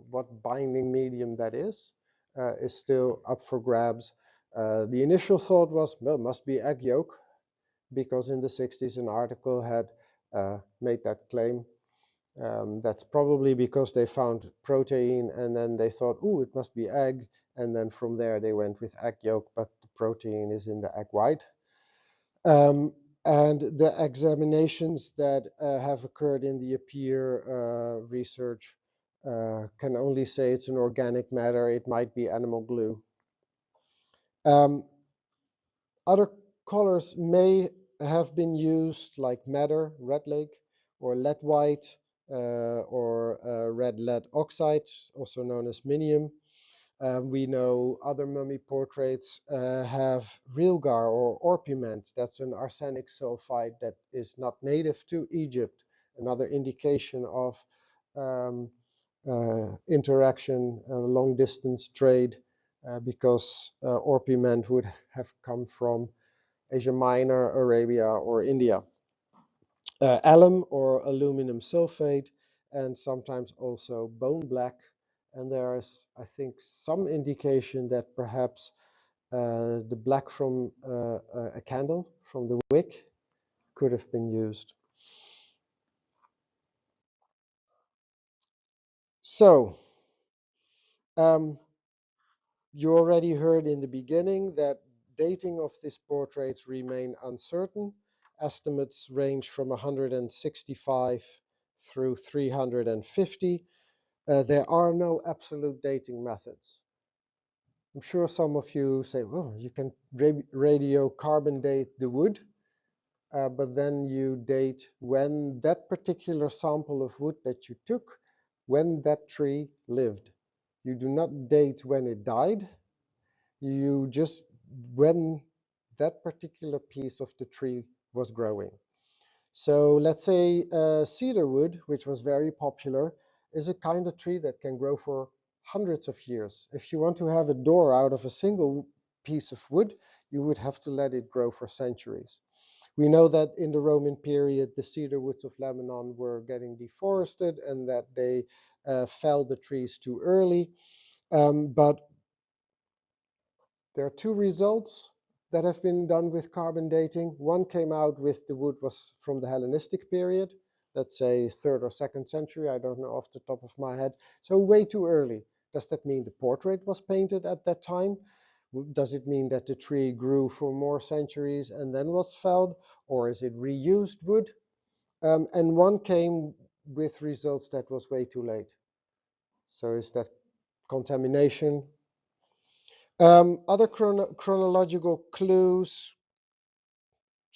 what binding medium that is still up for grabs. The initial thought was, well, it must be egg yolk, because in the 60s an article had made that claim. That's probably because they found protein and then they thought, oh, it must be egg. And then from there they went with egg yolk, but the protein is in the egg white. And the examinations that have occurred in the Appear research can only say it's an organic matter. It might be animal glue. Other colors may have been used, like madder, red lake, or lead white, or red lead oxide, also known as minium. We know other mummy portraits have rilgar or orpiment. That's an arsenic sulfide that is not native to Egypt. Another indication of um, interaction, long distance trade, because orpiment would have come from Asia Minor, Arabia, or India. Alum or aluminum sulfate, and sometimes also bone black. And there is, I think, some indication that perhaps the black from a candle, from the wick, could have been used. So, um, you already heard in the beginning that dating of these portraits remain uncertain. Estimates range from 165 through 350. There are no absolute dating methods. I'm sure some of you say, well, you can radiocarbon date the wood, but then you date when that particular sample of wood that you took, when that tree lived. You do not date when it died, you just when that particular piece of the tree was growing. So let's say cedar wood, which was very popular, is a kind of tree that can grow for hundreds of years. If you want to have a door out of a single piece of wood, you would have to let it grow for centuries. We know that in the Roman period, the cedar woods of Lebanon were getting deforested and that they felled the trees too early. But there are two results that have been done with carbon dating. One came out with the wood was from the Hellenistic period, let's say 3rd or 2nd century, I don't know off the top of my head. So way too early. Does that mean the portrait was painted at that time? Does it mean that the tree grew for more centuries and then was felled? Or is it reused wood? And one came with results that was way too late. So is that contamination? Other chronological clues,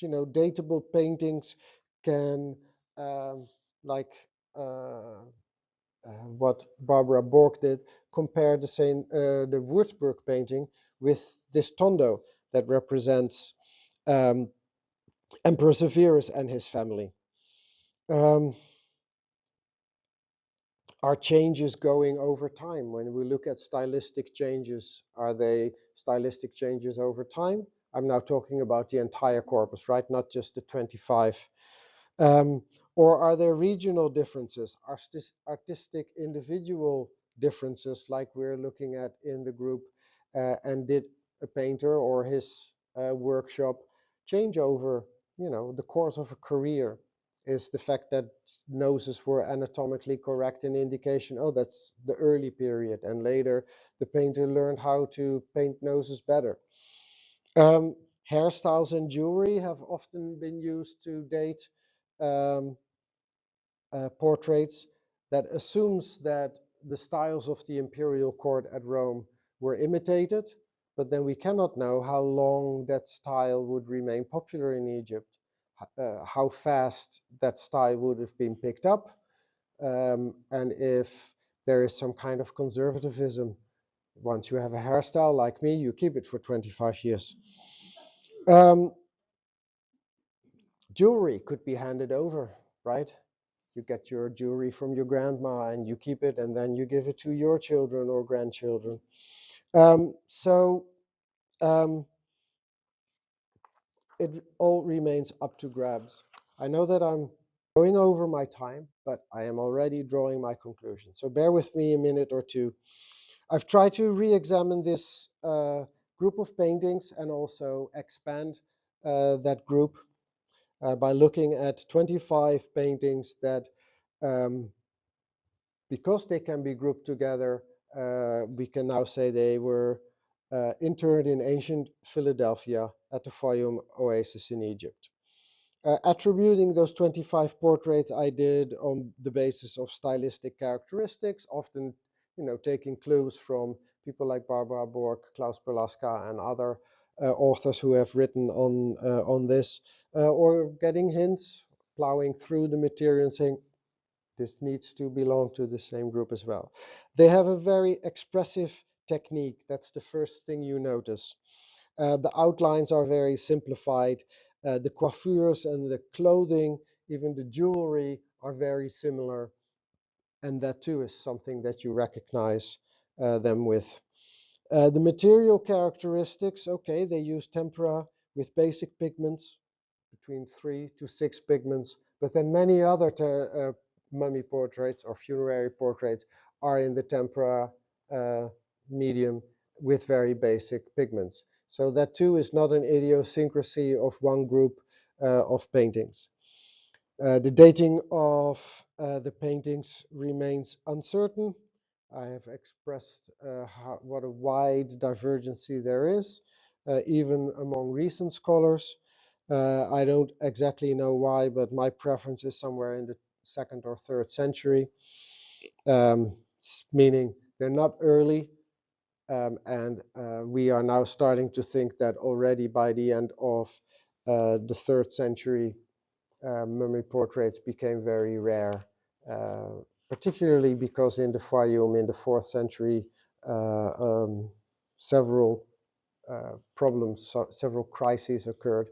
datable paintings can, um, like uh, what Barbara Borg did, compare the Würzburg painting with this tondo that represents Emperor Severus and his family. Um, Are changes going over time? When we look at stylistic changes, are they stylistic changes over time? I'm now talking about the entire corpus, right? Not just the 25. Um, or are there regional differences, artistic individual differences like we're looking at in the group? And did a painter or his workshop change over, the course of a career? Is the fact that noses were anatomically correct an indication, oh, that's the early period, and later the painter learned how to paint noses better? Um, Hairstyles and jewelry have often been used to date um, portraits. That assumes that the styles of the imperial court at Rome were imitated, but then we cannot know how long that style would remain popular in Egypt, how fast that style would have been picked up, and if there is some kind of conservatism. Once you have a hairstyle like me, you keep it for 25 years. Um, Jewelry could be handed over, right? You get your jewelry from your grandma and you keep it, and then you give it to your children or grandchildren. So it all remains up to grabs. I know that I'm going over my time, but I am already drawing my conclusion. So bear with me a minute or two. I've tried to re-examine this group of paintings and also expand that group by looking at 25 paintings that, because they can be grouped together, we can now say they were interned in ancient Philadelphia at the Fayum Oasis in Egypt. Attributing those 25 portraits I did on the basis of stylistic characteristics, often taking clues from people like Barbara Borg, Klaus Berlaska, and other authors who have written on this, or getting hints, plowing through the material and saying, this needs to belong to the same group as well. They have a very expressive technique. That's the first thing you notice. The outlines are very simplified. The coiffures and the clothing, even the jewelry, are very similar. And that too is something that you recognize them with. The material characteristics, okay, they use tempera with basic pigments, between 3 to 6 pigments, but then many other mummy portraits or funerary portraits are in the tempera uh, medium with very basic pigments. So that too is not an idiosyncrasy of one group of paintings. The dating of the paintings remains uncertain. I have expressed what a wide divergency there is, even among recent scholars. I don't exactly know why, but my preference is somewhere in the 2nd or 3rd century, meaning they're not early, and we are now starting to think that already by the end of the 3rd century, mummy portraits became very rare, particularly because in the Fayoum in the 4th century, several problems, several crises occurred.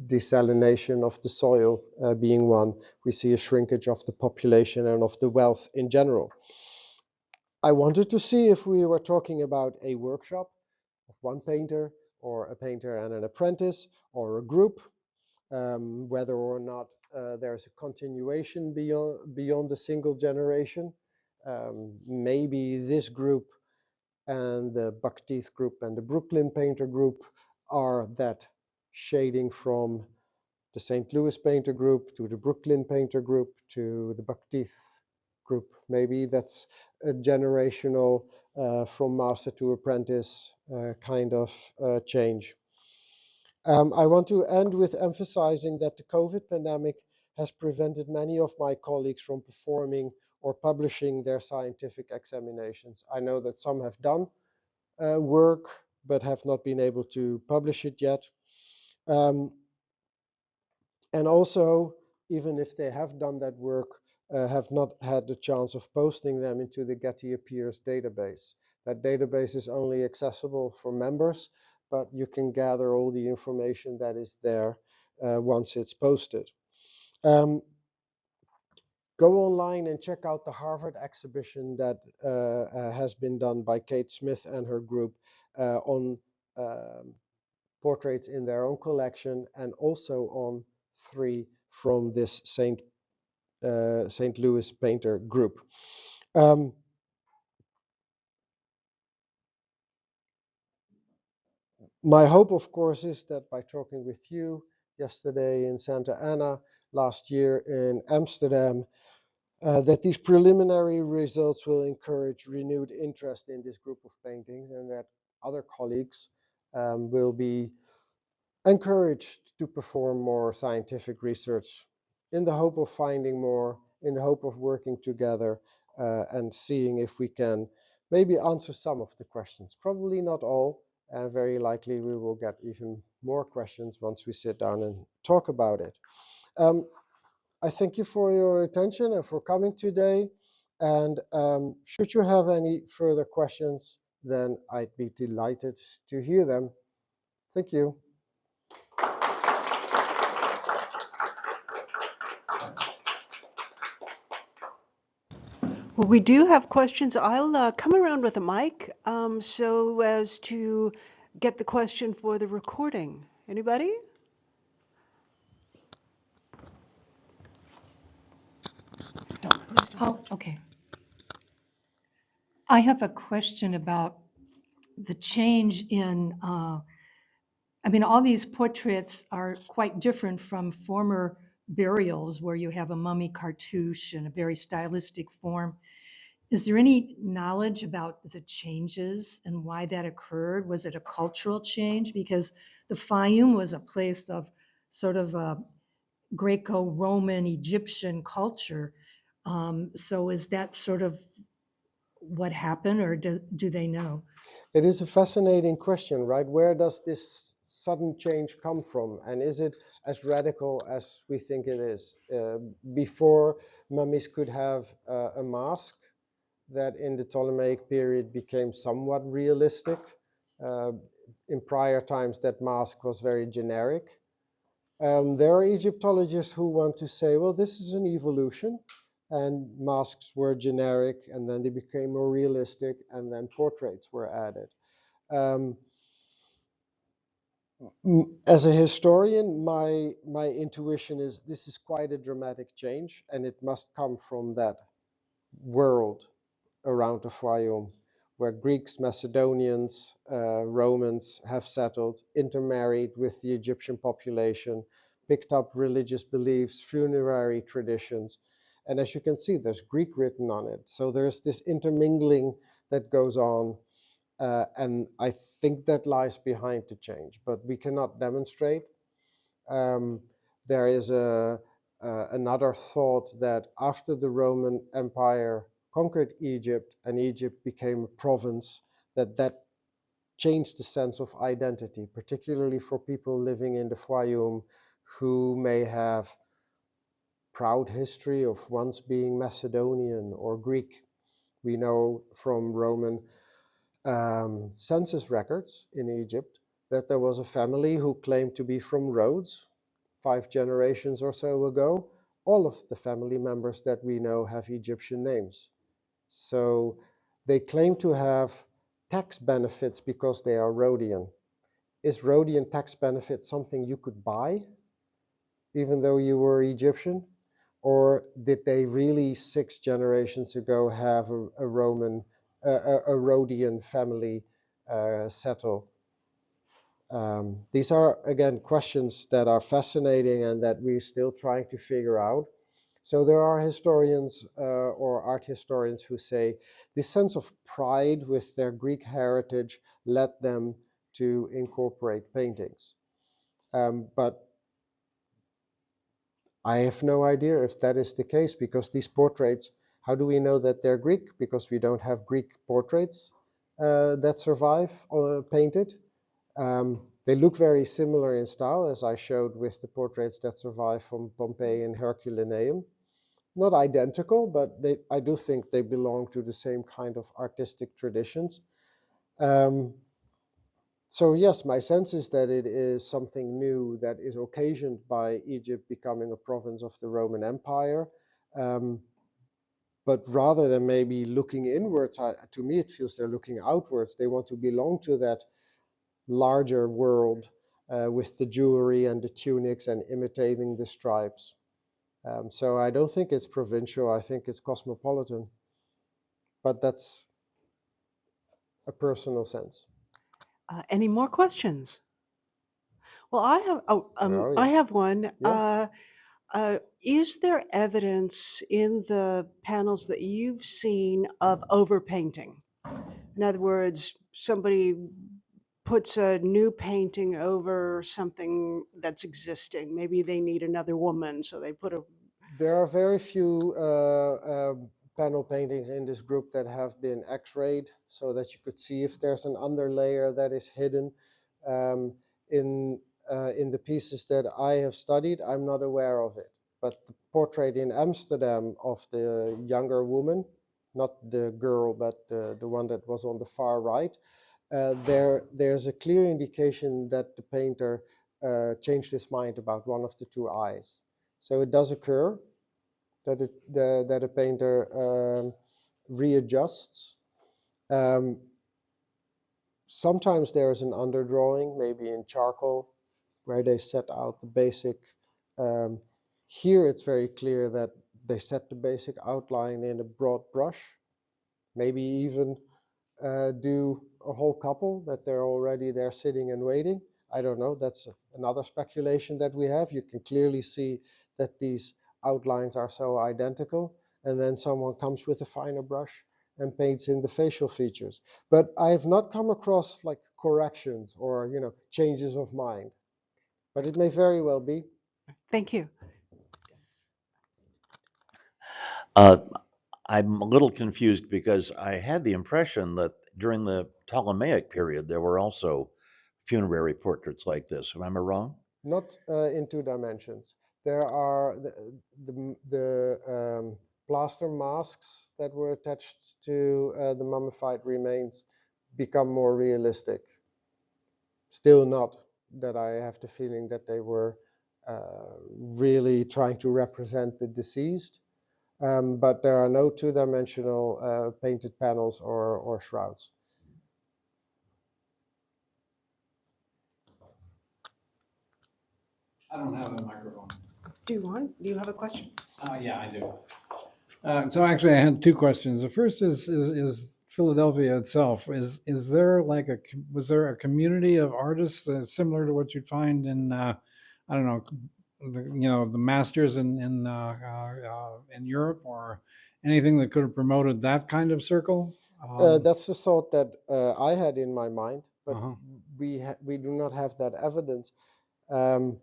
Desalination of the soil being one. We see a shrinkage of the population and of the wealth in general. I wanted to see if we were talking about a workshop of one painter, or a painter and an apprentice, or a group, whether or not there's a continuation beyond a single generation. Maybe this group and the Buckteeth group and the Brooklyn painter group are that shading from the St. Louis painter group to the Brooklyn painter group to the Buckteeth group. Maybe that's a generational from master to apprentice kind of change. I want to end with emphasizing that the COVID pandemic has prevented many of my colleagues from performing or publishing their scientific examinations. I know that some have done work but have not been able to publish it yet. And also, even if they have done that work, have not had the chance of posting them into the Getty Appears database. That database is only accessible for members, but you can gather all the information that is there once it's posted. Go online and check out the Harvard exhibition that has been done by Kate Smith and her group on portraits in their own collection, and also on 3 from this St. Louis painter group. My hope, of course, is that by talking with you yesterday in Santa Ana, last year in Amsterdam, that these preliminary results will encourage renewed interest in this group of paintings, and that other colleagues will be encouraged to perform more scientific research in the hope of finding more, in the hope of working together and seeing if we can maybe answer some of the questions. Probably not all, and very likely we will get even more questions once we sit down and talk about it. I thank you for your attention and for coming today. And should you have any further questions, then I'd be delighted to hear them. Thank you. Well, we do have questions. I'll come around with a mic so as to get the question for the recording. Anybody? Oh, okay. I have a question about the change in, I mean, all these portraits are quite different from former burials where you have a mummy cartouche in a very stylistic form. Is there any knowledge about the changes and why that occurred? Was it a cultural change? Because the Fayum was a place of sort of a Greco-Roman Egyptian culture. So is that sort of what happened, or do they know? It is a fascinating question, right? Where does this sudden change come from? And is it as radical as we think it is? Before, mummies could have a mask, that in the Ptolemaic period became somewhat realistic. In prior times, that mask was very generic. There are Egyptologists who want to say, well, this is an evolution, and masks were generic, and then they became more realistic, and then portraits were added. As a historian, my intuition is this is quite a dramatic change, and it must come from that world around the Fayoum, where Greeks, Macedonians, Romans have settled, intermarried with the Egyptian population, picked up religious beliefs, funerary traditions. And as you can see, there's Greek written on it. So there's this intermingling that goes on. And I think that lies behind the change, but we cannot demonstrate. There is another thought that after the Roman Empire conquered Egypt and Egypt became a province, that changed the sense of identity, particularly for people living in the Fayoum who may have proud history of once being Macedonian or Greek. We know from Roman census records in Egypt that there was a family who claimed to be from Rhodes 5 generations or so ago. All of the family members that we know have Egyptian names. So they claim to have tax benefits because they are Rhodian. Is Rhodian tax benefit something you could buy, even though you were Egyptian? Or did they really 6 generations ago have a Rhodian family settle? These are, again, questions that are fascinating and that we're still trying to figure out. So there are historians or art historians who say this sense of pride with their Greek heritage led them to incorporate paintings. But I have no idea if that is the case, because these portraits, how do we know that they're Greek? Because we don't have Greek portraits that survive painted. They look very similar in style, as I showed with the portraits that survive from Pompeii and Herculaneum. Not identical, but I do think they belong to the same kind of artistic traditions. So yes, my sense is that it is something new that is occasioned by Egypt becoming a province of the Roman Empire. But rather than maybe looking inwards, to me it feels they're looking outwards. They want to belong to that larger world with the jewelry and the tunics and imitating the stripes. So I don't think it's provincial, I think it's cosmopolitan. But that's a personal sense. Any more questions? Well, Oh, I yeah. have one. Yeah. Is there evidence in the panels that you've seen of overpainting? In other words, somebody puts a new painting over something that's existing. Maybe they need another woman, so they put a. There are very few panel paintings in this group that have been x-rayed so that you could see if there's an underlayer that is hidden. Um, in the pieces that I have studied, I'm not aware of it. But the portrait in Amsterdam of the younger woman, not the girl, but the one that was on the far right, there's a clear indication that the painter changed his mind about one of the 2 eyes. So it does occur that a painter readjusts. Sometimes there is an underdrawing, maybe in charcoal, where they set out the basic. Um, Here it's very clear that they set the basic outline in a broad brush, maybe even do a whole couple that they're already there sitting and waiting. I don't know. That's another speculation that we have. You can clearly see that these outlines are so identical, and then someone comes with a finer brush and paints in the facial features. But I have not come across like corrections or changes of mind. But it may very well be. Thank you. Uh, I'm a little confused because I had the impression that during the Ptolemaic period, there were also funerary portraits like this. Am I wrong? Not in 2 dimensions. There are the plaster masks that were attached to the mummified remains become more realistic. Still not that I have the feeling that they were really trying to represent the deceased, but there are no two-dimensional painted panels or shrouds. I don't have a microphone. Do you have a question? Yeah, I do. So actually, I had two questions. The first is Philadelphia itself. Is there like was there a community of artists similar to what you'd find in I don't know, the masters in Europe, or anything that could have promoted that kind of circle? That's the thought that I had in my mind, but Uh-huh. we do not have that evidence. Um,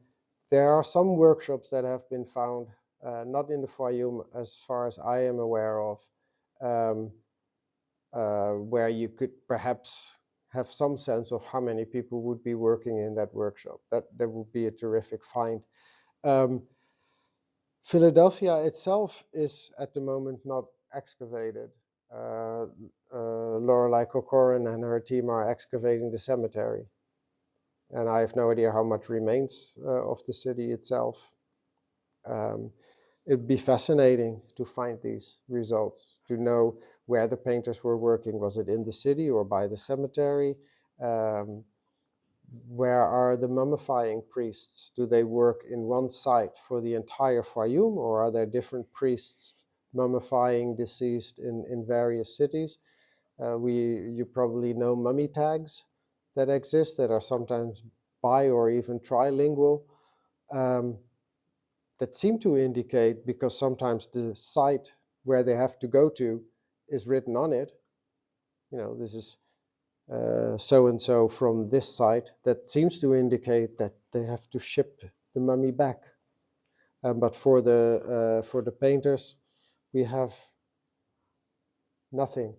there are some workshops that have been found, not in the Fayoum as far as I am aware of, um, where you could perhaps have some sense of how many people would be working in that workshop. That would be a terrific find. Um, Philadelphia itself is at the moment not excavated. Uh, Lorelei Corcoran and her team are excavating the cemetery. And I have no idea how much remains of the city itself. It'd be fascinating to find these results, to know where the painters were working. Was it in the city or by the cemetery? Um, where are the mummifying priests? Do they work in one site for the entire Fayoum, or are there different priests mummifying deceased in various cities? You probably know mummy tags that exist that are sometimes bi or even trilingual, that seem to indicate, because sometimes the site where they have to go to is written on it. This is so and so from this site. That seems to indicate that they have to ship the mummy back. But for the painters, we have nothing.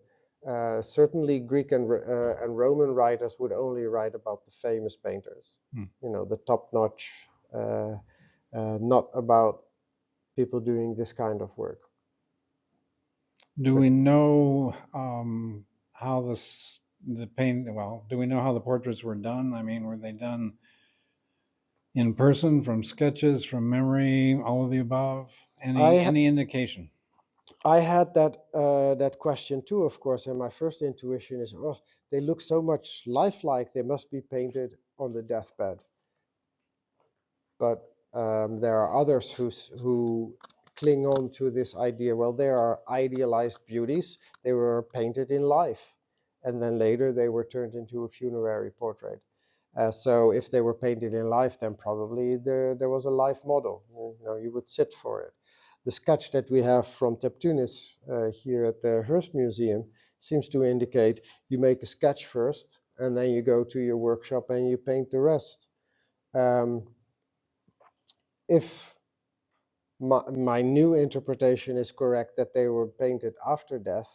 Certainly, Greek and Roman writers would only write about the famous painters, the top-notch, not about people doing this kind of work. Do But we know how the paint? Well, do we know how the portraits were done? I mean, were they done in person, from sketches, from memory, all of the above? Any indication? I had that question too, of course, and my first intuition is, oh, they look so much lifelike. They must be painted on the deathbed. But there are others who cling on to this idea. Well, they are idealized beauties. They were painted in life, and then later they were turned into a funerary portrait. So if they were painted in life, then probably there was a life model. You would sit for it. The sketch that we have from Teptunis here at the Hearst Museum seems to indicate you make a sketch first, and then you go to your workshop and you paint the rest. If my new interpretation is correct, that they were painted after death,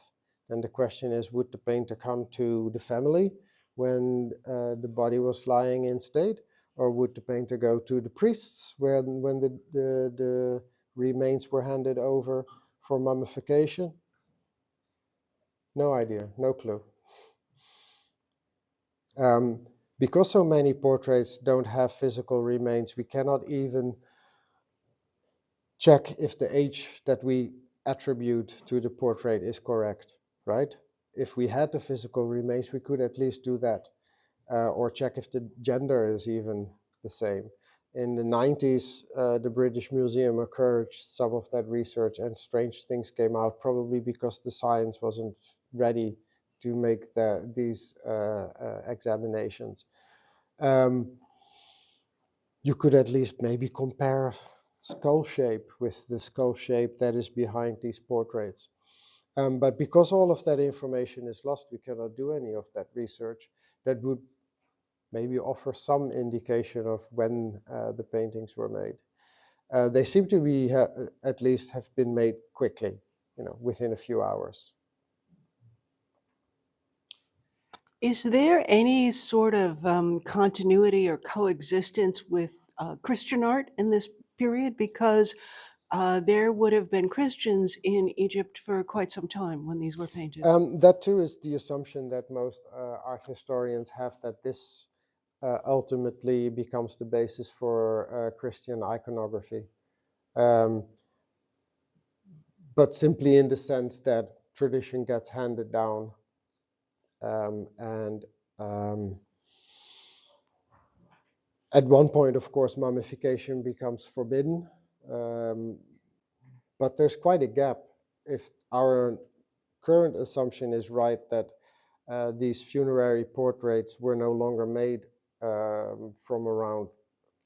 then the question is, would the painter come to the family when the body was lying in state, or would the painter go to the priests when the remains were handed over for mummification? No idea, no clue. Because so many portraits don't have physical remains, we cannot even check if the age that we attribute to the portrait is correct, right? If we had the physical remains, we could at least do that, or check if the gender is even the same. In the 90s, the British Museum encouraged some of that research, and strange things came out, probably because the science wasn't ready to make these examinations. You could at least maybe compare skull shape with the skull shape that is behind these portraits. But because all of that information is lost, we cannot do any of that research that would maybe offer some indication of when the paintings were made. They seem to be, at least have been made quickly, within a few hours. Is there any sort of continuity or coexistence with Christian art in this period? Because there would have been Christians in Egypt for quite some time when these were painted. That too is the assumption that most art historians have, that this ultimately becomes the basis for Christian iconography. But simply in the sense that tradition gets handed down, and at one point, of course, mummification becomes forbidden, but there's quite a gap. If our current assumption is right, that these funerary portraits were no longer made from around,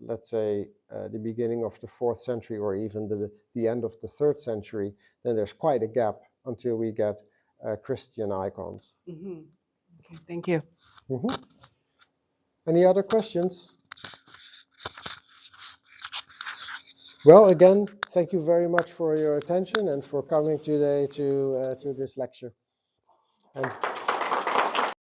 let's say, the beginning of the 4th century or even the end of the 3rd century, then there's quite a gap until we get Christian icons. Okay, thank you. Any other questions? Well, again, thank you very much for your attention and for coming today to this lecture. And